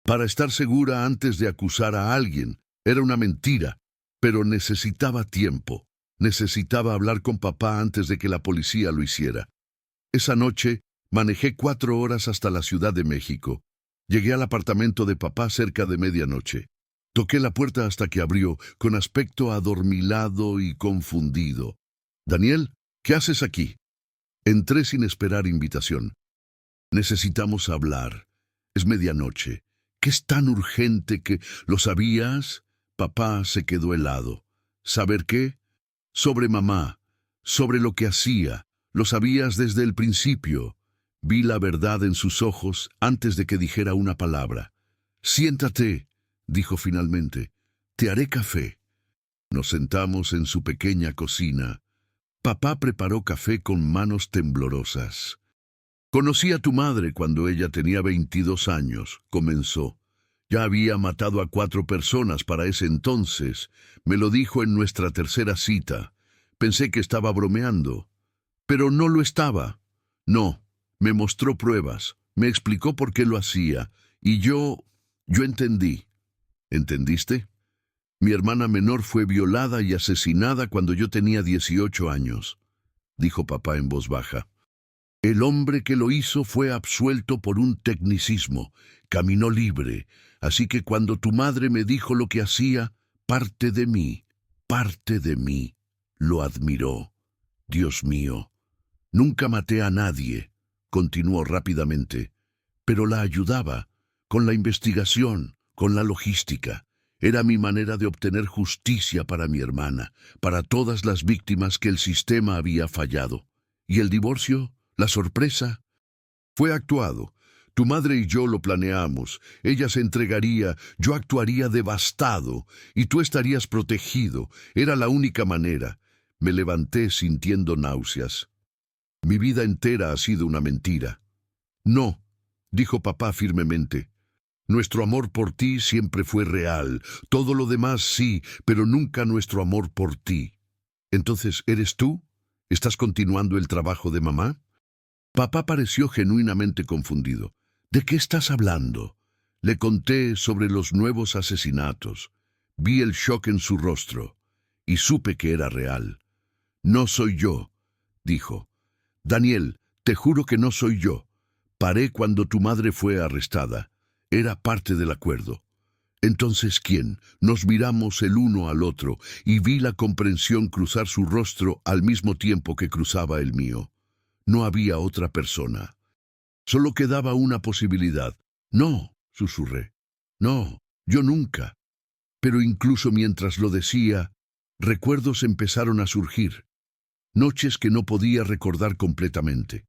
Para estar segura antes de acusar a alguien. Era una mentira, pero necesitaba tiempo. Necesitaba hablar con papá antes de que la policía lo hiciera. Esa noche manejé 4 horas hasta la Ciudad de México. Llegué al apartamento de papá cerca de medianoche. Toqué la puerta hasta que abrió, con aspecto adormilado y confundido. «Daniel, ¿qué haces aquí?» Entré sin esperar invitación. Necesitamos hablar. Es medianoche. ¿Qué es tan urgente que... ¿Lo sabías? Papá se quedó helado. ¿Saber qué? Sobre mamá, sobre lo que hacía. Lo sabías desde el principio. Vi la verdad en sus ojos antes de que dijera una palabra. Siéntate, dijo finalmente. Te haré café. Nos sentamos en su pequeña cocina. Papá preparó café con manos temblorosas. Conocí a tu madre cuando ella tenía 22 años, comenzó. Ya había matado a 4 personas para ese entonces. Me lo dijo en nuestra tercera cita. Pensé que estaba bromeando. Pero no lo estaba. No, me mostró pruebas. Me explicó por qué lo hacía. Y yo entendí. ¿Entendiste? Mi hermana menor fue violada y asesinada cuando yo tenía 18 años, dijo papá en voz baja. El hombre que lo hizo fue absuelto por un tecnicismo, caminó libre, así que cuando tu madre me dijo lo que hacía, parte de mí, lo admiró. Dios mío, nunca maté a nadie, continuó rápidamente, pero la ayudaba, con la investigación, con la logística. Era mi manera de obtener justicia para mi hermana, para todas las víctimas que el sistema había fallado. ¿Y el divorcio? ¿La sorpresa? Fue actuado. Tu madre y yo lo planeamos. Ella se entregaría, yo actuaría devastado, y tú estarías protegido. Era la única manera. Me levanté sintiendo náuseas. Mi vida entera ha sido una mentira. No, dijo papá firmemente. Nuestro amor por ti siempre fue real. Todo lo demás sí, pero nunca nuestro amor por ti. Entonces, ¿eres tú? ¿Estás continuando el trabajo de mamá? Papá pareció genuinamente confundido. ¿De qué estás hablando? Le conté sobre los nuevos asesinatos. Vi el shock en su rostro y supe que era real. No soy yo, dijo. Daniel, te juro que no soy yo. Paré cuando tu madre fue arrestada. Era parte del acuerdo. Entonces, ¿quién? Nos miramos el uno al otro y vi la comprensión cruzar su rostro al mismo tiempo que cruzaba el mío. No había otra persona. Solo quedaba una posibilidad. No, susurré. No, yo nunca. Pero incluso mientras lo decía, recuerdos empezaron a surgir. Noches que no podía recordar completamente.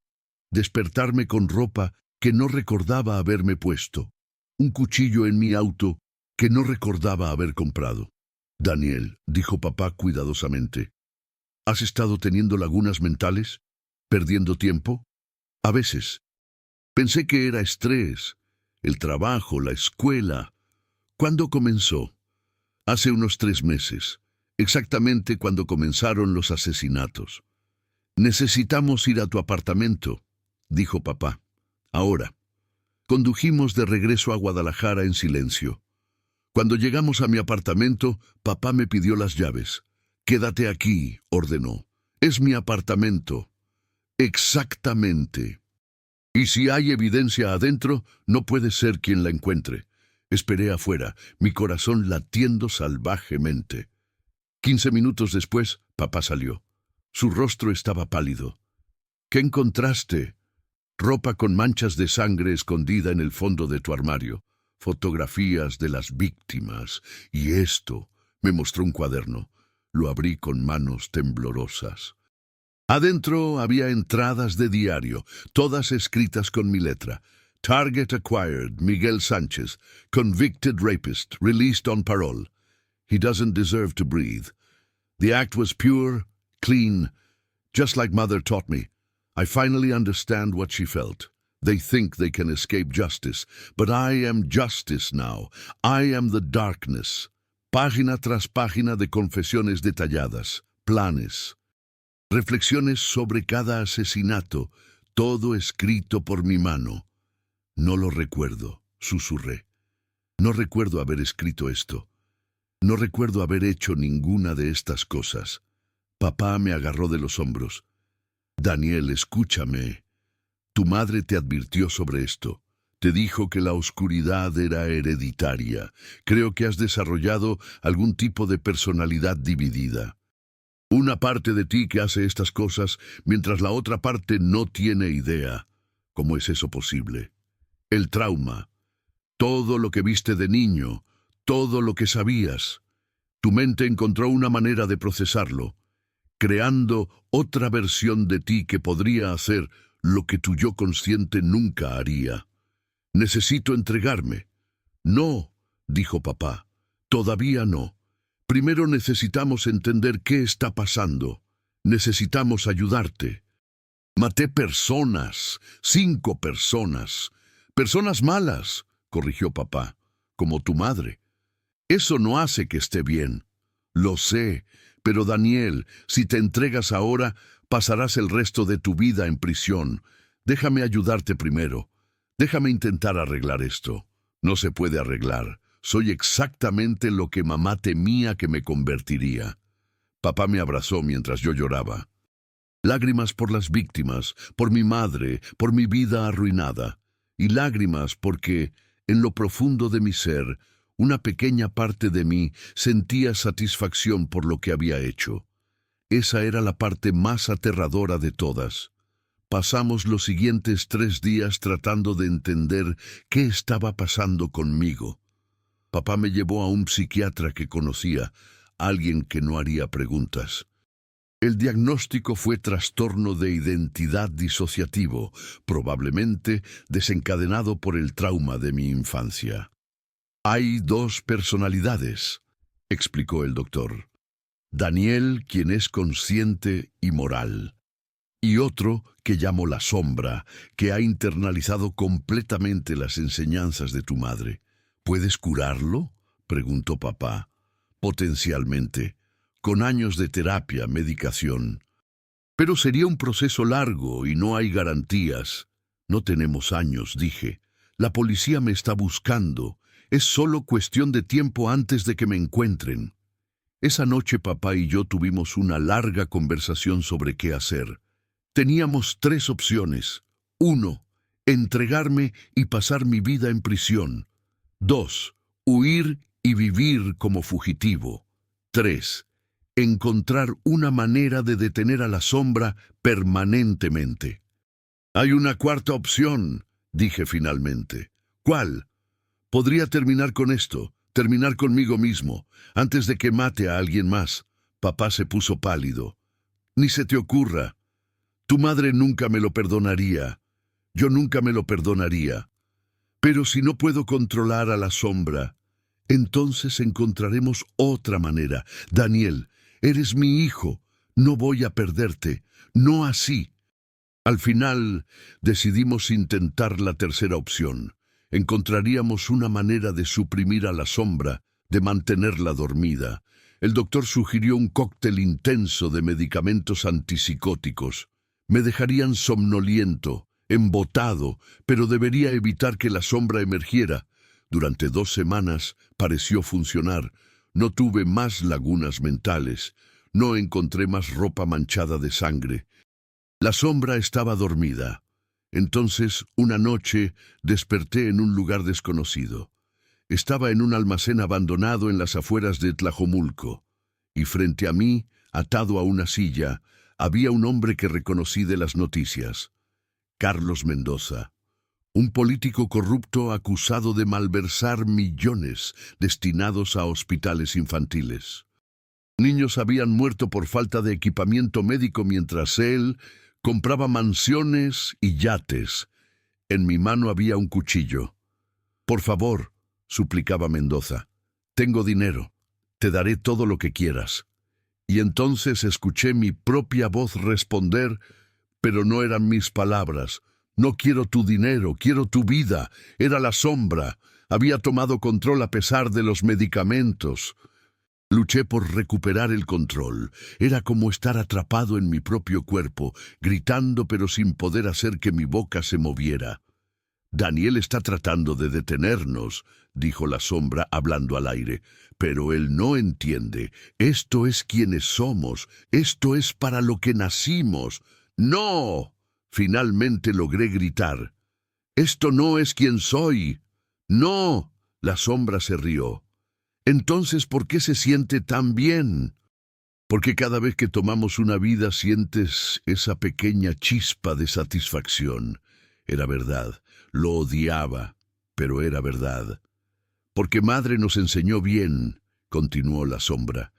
Despertarme con ropa que no recordaba haberme puesto. Un cuchillo en mi auto que no recordaba haber comprado. Daniel, dijo papá cuidadosamente, ¿has estado teniendo lagunas mentales? ¿Perdiendo tiempo? A veces. Pensé que era estrés, el trabajo, la escuela. ¿Cuándo comenzó? Hace unos 3 meses, exactamente cuando comenzaron los asesinatos. Necesitamos ir a tu apartamento, dijo papá. Ahora. Condujimos de regreso a Guadalajara en silencio. Cuando llegamos a mi apartamento, papá me pidió las llaves. Quédate aquí, ordenó. Es mi apartamento. Exactamente. Y si hay evidencia adentro, no puede ser quien la encuentre. Esperé afuera, mi corazón latiendo salvajemente. 15 minutos después, papá salió. Su rostro estaba pálido. ¿Qué encontraste? Ropa con manchas de sangre escondida en el fondo de tu armario, fotografías de las víctimas, y esto, me mostró un cuaderno. Lo abrí con manos temblorosas. Adentro había entradas de diario, todas escritas con mi letra. Target acquired, Miguel Sánchez, convicted rapist, released on parole. He doesn't deserve to breathe. The act was pure, clean, just like Mother taught me. I finally understand what she felt. They think they can escape justice, but I am justice now. I am the darkness. Página tras página de confesiones detalladas, planes, reflexiones sobre cada asesinato, todo escrito por mi mano. No lo recuerdo, susurré. No recuerdo haber escrito esto. No recuerdo haber hecho ninguna de estas cosas. Papá me agarró de los hombros. Daniel, escúchame. Tu madre te advirtió sobre esto. Te dijo que la oscuridad era hereditaria. Creo que has desarrollado algún tipo de personalidad dividida. Una parte de ti que hace estas cosas, mientras la otra parte no tiene idea. ¿Cómo es eso posible? El trauma, todo lo que viste de niño, todo lo que sabías. Tu mente encontró una manera de procesarlo, creando otra versión de ti que podría hacer lo que tu yo consciente nunca haría. Necesito entregarme. No, dijo papá, todavía no. Primero necesitamos entender qué está pasando. Necesitamos ayudarte. Maté personas, 5 personas. Personas malas, corrigió papá, como tu madre. Eso no hace que esté bien. Lo sé, pero Daniel, si te entregas ahora, pasarás el resto de tu vida en prisión. Déjame ayudarte primero. Déjame intentar arreglar esto. No se puede arreglar. Soy exactamente lo que mamá temía que me convertiría. Papá me abrazó mientras yo lloraba. Lágrimas por las víctimas, por mi madre, por mi vida arruinada. Y lágrimas porque, en lo profundo de mi ser, una pequeña parte de mí sentía satisfacción por lo que había hecho. Esa era la parte más aterradora de todas. Pasamos los siguientes 3 días tratando de entender qué estaba pasando conmigo. Papá me llevó a un psiquiatra que conocía, alguien que no haría preguntas. El diagnóstico fue trastorno de identidad disociativo, probablemente desencadenado por el trauma de mi infancia. Hay 2 personalidades, explicó el doctor. Daniel, quien es consciente y moral, y otro que llamo la sombra, que ha internalizado completamente las enseñanzas de tu madre. ¿Puedes curarlo?, preguntó papá. Potencialmente, con años de terapia, medicación. Pero sería un proceso largo y no hay garantías. No tenemos años, dije. La policía me está buscando. Es solo cuestión de tiempo antes de que me encuentren. Esa noche papá y yo tuvimos una larga conversación sobre qué hacer. Teníamos 3 opciones. 1. Entregarme y pasar mi vida en prisión. 2. Huir y vivir como fugitivo. 3. Encontrar una manera de detener a la sombra permanentemente. Hay una 4ª opción, dije finalmente. ¿Cuál? Podría terminar con esto, terminar conmigo mismo, antes de que mate a alguien más. Papá se puso pálido. Ni se te ocurra. Tu madre nunca me lo perdonaría. Yo nunca me lo perdonaría. Pero si no puedo controlar a la sombra, entonces encontraremos otra manera. Daniel, eres mi hijo. No voy a perderte. No así. Al final, decidimos intentar la 3ª opción. Encontraríamos una manera de suprimir a la sombra, de mantenerla dormida. El doctor sugirió un cóctel intenso de medicamentos antipsicóticos. Me dejarían somnoliento, embotado, pero debería evitar que la sombra emergiera. Durante 2 semanas pareció funcionar. No tuve más lagunas mentales. No encontré más ropa manchada de sangre. La sombra estaba dormida. Entonces, una noche, desperté en un lugar desconocido. Estaba en un almacén abandonado en las afueras de Tlajomulco, y frente a mí, atado a una silla, había un hombre que reconocí de las noticias. Carlos Mendoza, un político corrupto acusado de malversar millones destinados a hospitales infantiles. Niños habían muerto por falta de equipamiento médico mientras él compraba mansiones y yates. En mi mano había un cuchillo. Por favor, suplicaba Mendoza, tengo dinero, te daré todo lo que quieras. Y entonces escuché mi propia voz responder, pero no eran mis palabras. No quiero tu dinero, quiero tu vida. Era la sombra. Había tomado control a pesar de los medicamentos. Luché por recuperar el control. Era como estar atrapado en mi propio cuerpo, gritando pero sin poder hacer que mi boca se moviera. Daniel está tratando de detenernos, dijo la sombra hablando al aire, pero él no entiende. Esto es quienes somos, esto es para lo que nacimos. ¡No! Finalmente logré gritar. Esto no es quien soy. ¡No! La sombra se rió. Entonces, ¿por qué se siente tan bien? Porque cada vez que tomamos una vida sientes esa pequeña chispa de satisfacción. Era verdad. Lo odiaba, pero era verdad. Porque madre nos enseñó bien, continuó la sombra.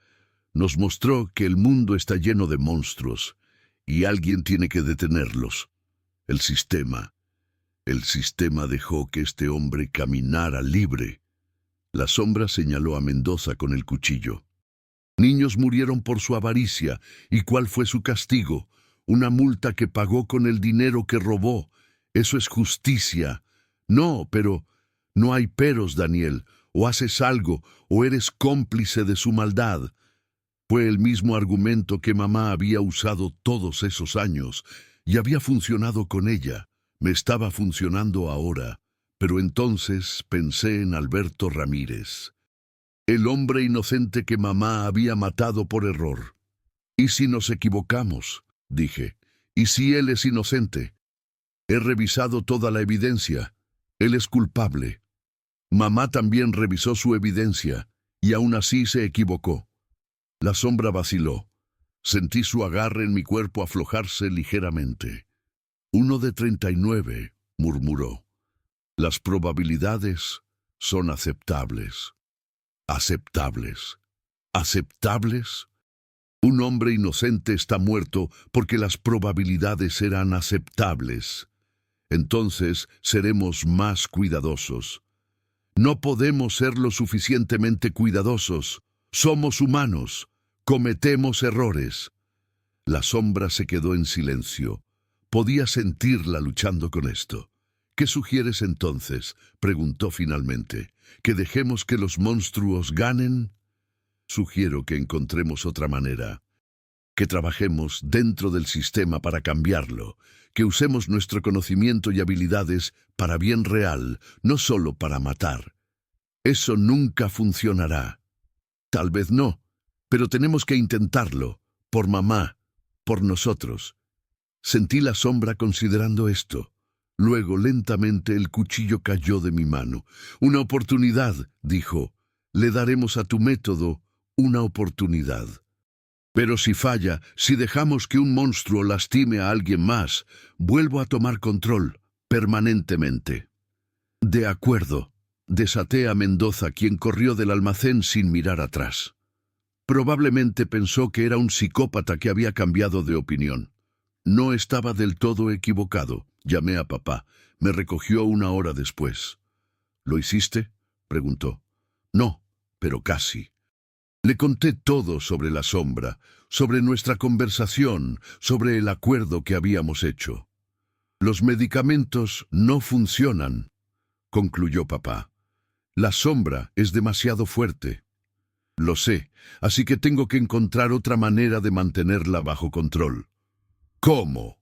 Nos mostró que el mundo está lleno de monstruos y alguien tiene que detenerlos. El sistema. El sistema dejó que este hombre caminara libre. La sombra señaló a Mendoza con el cuchillo. Niños murieron por su avaricia. ¿Y cuál fue su castigo? Una multa que pagó con el dinero que robó. Eso es justicia. No, pero no hay peros, Daniel. O haces algo, o eres cómplice de su maldad. Fue el mismo argumento que mamá había usado todos esos años, y había funcionado con ella. Me estaba funcionando ahora. Pero entonces pensé en Alberto Ramírez, el hombre inocente que mamá había matado por error. ¿Y si nos equivocamos?, dije. ¿Y si él es inocente? He revisado toda la evidencia. Él es culpable. Mamá también revisó su evidencia, y aún así se equivocó. La sombra vaciló. Sentí su agarre en mi cuerpo aflojarse ligeramente. 1 de 39, murmuró. Las probabilidades son aceptables. ¿Aceptables? ¿Aceptables? Un hombre inocente está muerto porque las probabilidades eran aceptables. Entonces seremos más cuidadosos. No podemos ser lo suficientemente cuidadosos. Somos humanos. Cometemos errores. La sombra se quedó en silencio. Podía sentirla luchando con esto. ¿Qué sugieres entonces?, preguntó finalmente. ¿Que dejemos que los monstruos ganen? Sugiero que encontremos otra manera. Que trabajemos dentro del sistema para cambiarlo. Que usemos nuestro conocimiento y habilidades para bien real, no solo para matar. Eso nunca funcionará. Tal vez no, pero tenemos que intentarlo. Por mamá, por nosotros. Sentí la sombra considerando esto. Luego, lentamente, el cuchillo cayó de mi mano. Una oportunidad, dijo. Le daremos a tu método una oportunidad. Pero si falla, si dejamos que un monstruo lastime a alguien más, vuelvo a tomar control, permanentemente. De acuerdo. Desaté a Mendoza, quien corrió del almacén sin mirar atrás. Probablemente pensó que era un psicópata que había cambiado de opinión. No estaba del todo equivocado. Llamé a papá. Me recogió 1 hora después. ¿Lo hiciste?, preguntó. No, pero casi. Le conté todo sobre la sombra, sobre nuestra conversación, sobre el acuerdo que habíamos hecho. Los medicamentos no funcionan, concluyó papá. La sombra es demasiado fuerte. Lo sé, así que tengo que encontrar otra manera de mantenerla bajo control. ¿Cómo?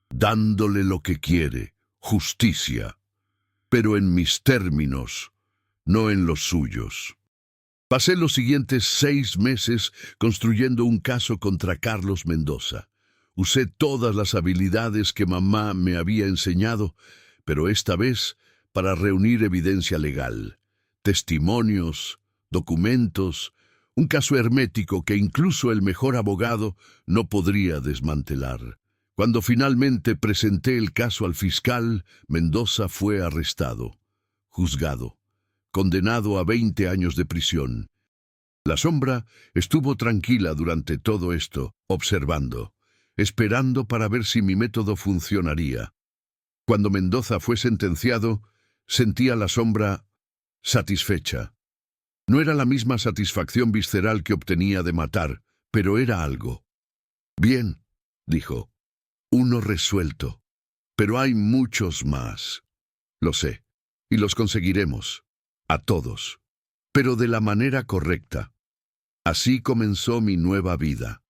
Dándole lo que quiere, justicia. Pero en mis términos, no en los suyos. Pasé los siguientes 6 meses construyendo un caso contra Carlos Mendoza. Usé todas las habilidades que mamá me había enseñado, pero esta vez para reunir evidencia legal, testimonios, documentos, un caso hermético que incluso el mejor abogado no podría desmantelar. Cuando finalmente presenté el caso al fiscal, Mendoza fue arrestado, juzgado, condenado a 20 años de prisión. La sombra estuvo tranquila durante todo esto, observando, esperando para ver si mi método funcionaría. Cuando Mendoza fue sentenciado, sentía la sombra satisfecha. No era la misma satisfacción visceral que obtenía de matar, pero era algo. Bien, dijo. Uno resuelto. Pero hay muchos más. Lo sé, y los conseguiremos. A todos. Pero de la manera correcta. Así comenzó mi nueva vida.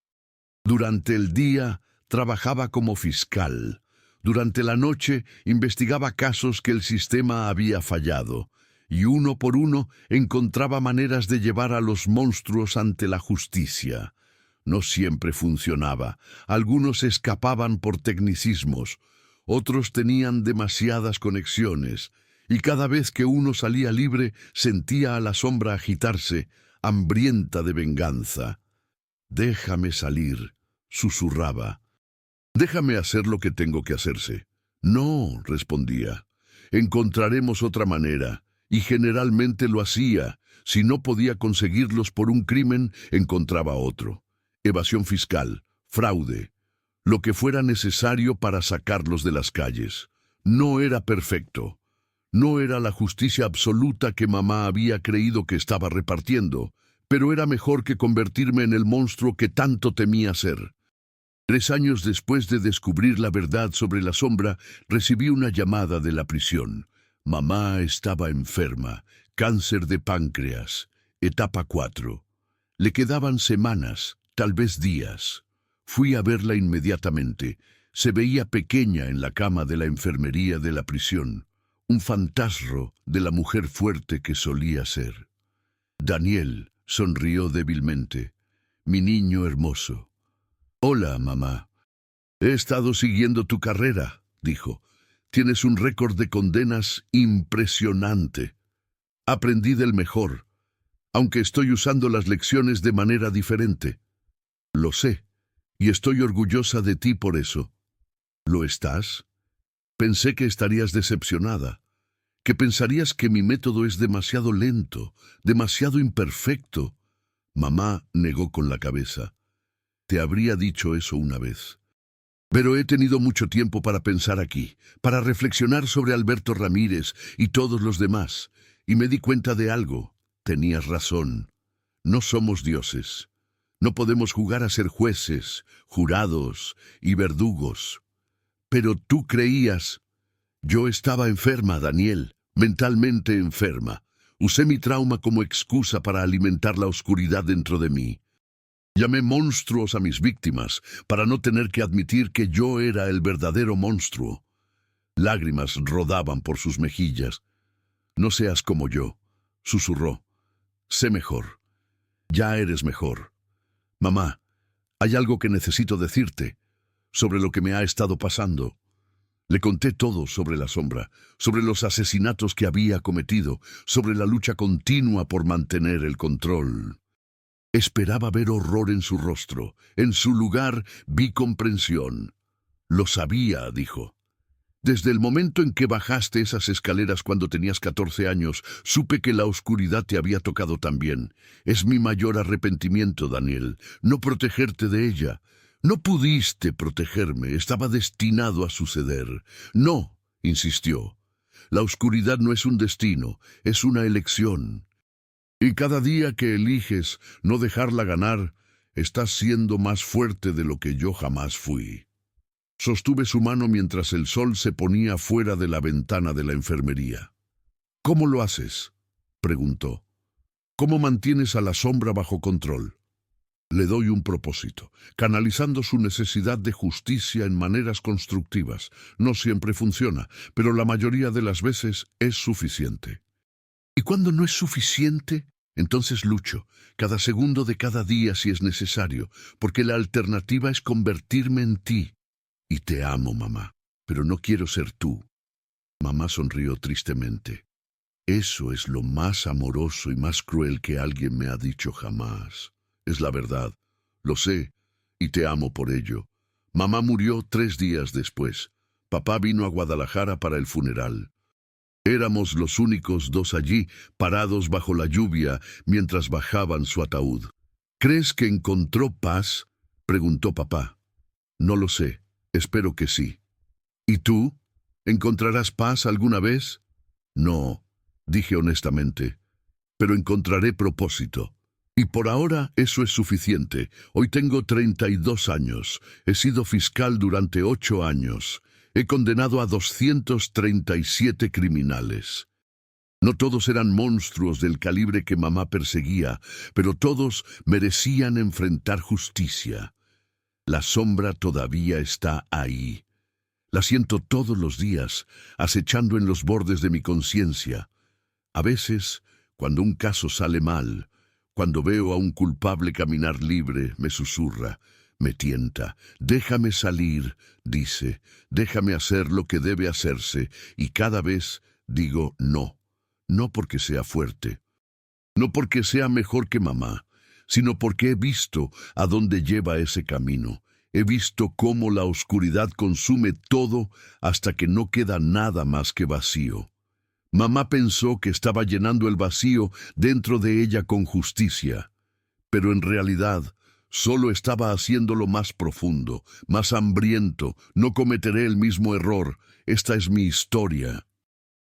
Durante el día trabajaba como fiscal. Durante la noche investigaba casos que el sistema había fallado. Y uno por uno encontraba maneras de llevar a los monstruos ante la justicia. No siempre funcionaba. Algunos escapaban por tecnicismos. Otros tenían demasiadas conexiones. Y cada vez que uno salía libre, sentía a la sombra agitarse, hambrienta de venganza. «Déjame salir», susurraba. «Déjame hacer lo que tengo que hacerse. No, respondía. Encontraremos otra manera. Y generalmente lo hacía. Si no podía conseguirlos por un crimen, encontraba otro. Evasión fiscal, fraude, lo que fuera necesario para sacarlos de las calles. No era perfecto. No era la justicia absoluta que mamá había creído que estaba repartiendo, pero era mejor que convertirme en el monstruo que tanto temía ser. 3 años después de descubrir la verdad sobre la sombra, recibí una llamada de la prisión. Mamá estaba enferma, cáncer de páncreas, etapa 4. Le quedaban semanas, tal vez días. Fui a verla inmediatamente. Se veía pequeña en la cama de la enfermería de la prisión, un fantasma de la mujer fuerte que solía ser. Daniel sonrió débilmente. Mi niño hermoso. Hola, mamá. He estado siguiendo tu carrera, dijo. Tienes un récord de condenas impresionante. Aprendí del mejor, aunque estoy usando las lecciones de manera diferente. Lo sé, y estoy orgullosa de ti por eso. ¿Lo estás? Pensé que estarías decepcionada, que pensarías que mi método es demasiado lento, demasiado imperfecto. Mamá negó con la cabeza. Te habría dicho eso una vez. Pero he tenido mucho tiempo para pensar aquí, para reflexionar sobre Alberto Ramírez y todos los demás, y me di cuenta de algo. Tenías razón. No somos dioses. No podemos jugar a ser jueces, jurados y verdugos. Pero tú creías. Yo estaba enferma, Daniel, mentalmente enferma. Usé mi trauma como excusa para alimentar la oscuridad dentro de mí. Llamé monstruos a mis víctimas para no tener que admitir que yo era el verdadero monstruo. Lágrimas rodaban por sus mejillas. No seas como yo, susurró. Sé mejor. Ya eres mejor. Mamá, hay algo que necesito decirte sobre lo que me ha estado pasando. Le conté todo sobre la sombra, sobre los asesinatos que había cometido, sobre la lucha continua por mantener el control. Esperaba ver horror en su rostro. En su lugar vi comprensión. Lo sabía, dijo. Desde el momento en que bajaste esas escaleras cuando tenías 14 años, supe que la oscuridad te había tocado también. Es mi mayor arrepentimiento, Daniel, no protegerte de ella. No pudiste protegerme, estaba destinado a suceder. No, insistió. La oscuridad no es un destino, es una elección. Y cada día que eliges no dejarla ganar, estás siendo más fuerte de lo que yo jamás fui. Sostuve su mano mientras el sol se ponía fuera de la ventana de la enfermería. ¿Cómo lo haces?, preguntó. ¿Cómo mantienes a la sombra bajo control? Le doy un propósito, canalizando su necesidad de justicia en maneras constructivas. No siempre funciona, pero la mayoría de las veces es suficiente. Y cuando no es suficiente, entonces lucho, cada segundo de cada día si es necesario, porque la alternativa es convertirme en ti. Y te amo, mamá, pero no quiero ser tú. Mamá sonrió tristemente. Eso es lo más amoroso y más cruel que alguien me ha dicho jamás. Es la verdad, lo sé, y te amo por ello. Mamá murió 3 días después. Papá vino a Guadalajara para el funeral. Éramos los únicos 2 allí, parados bajo la lluvia, mientras bajaban su ataúd. ¿Crees que encontró paz?, preguntó papá. No lo sé, espero que sí. ¿Y tú? ¿Encontrarás paz alguna vez? No, dije honestamente, pero encontraré propósito. Y por ahora eso es suficiente. Hoy tengo 32 años. He sido fiscal durante 8 años. He condenado a 237 criminales. No todos eran monstruos del calibre que mamá perseguía, pero todos merecían enfrentar justicia. La sombra todavía está ahí. La siento todos los días, acechando en los bordes de mi conciencia. A veces, cuando un caso sale mal, cuando veo a un culpable caminar libre, me susurra, me tienta. Déjame salir, dice, déjame hacer lo que debe hacerse, y cada vez digo no. No porque sea fuerte, no porque sea mejor que mamá, sino porque he visto a dónde lleva ese camino. He visto cómo la oscuridad consume todo hasta que no queda nada más que vacío. Mamá pensó que estaba llenando el vacío dentro de ella con justicia, pero en realidad solo estaba haciéndolo más profundo, más hambriento. No cometeré el mismo error. Esta es mi historia.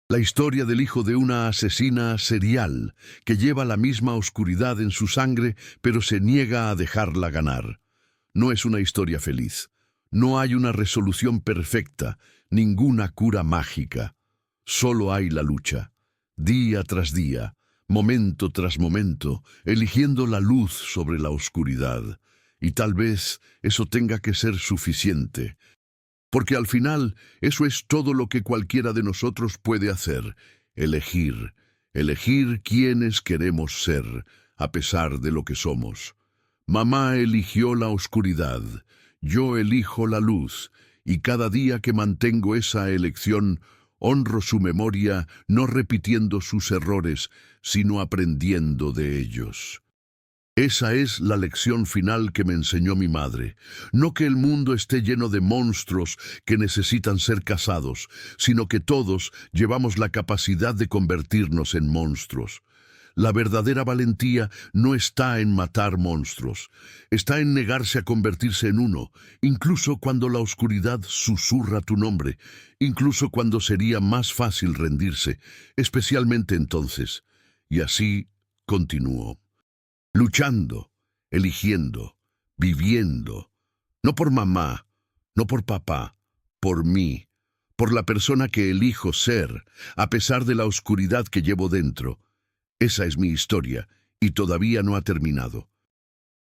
La historia del hijo de una asesina serial que lleva la misma oscuridad en su sangre, pero se niega a dejarla ganar. No es una historia feliz. No hay una resolución perfecta, ninguna cura mágica. Solo hay la lucha, día tras día, momento tras momento, eligiendo la luz sobre la oscuridad. Y tal vez eso tenga que ser suficiente, porque al final eso es todo lo que cualquiera de nosotros puede hacer: elegir quiénes queremos ser, a pesar de lo que somos. Mamá eligió la oscuridad, yo elijo la luz, y cada día que mantengo esa elección, honro su memoria, no repitiendo sus errores, sino aprendiendo de ellos. Esa es la lección final que me enseñó mi madre. No que el mundo esté lleno de monstruos que necesitan ser cazados, sino que todos llevamos la capacidad de convertirnos en monstruos. La verdadera valentía no está en matar monstruos, está en negarse a convertirse en uno, incluso cuando la oscuridad susurra tu nombre, incluso cuando sería más fácil rendirse, especialmente entonces. Y así continuó, luchando, eligiendo, viviendo, no por mamá, no por papá, por mí, por la persona que elijo ser, a pesar de la oscuridad que llevo dentro. Esa es mi historia, y todavía no ha terminado.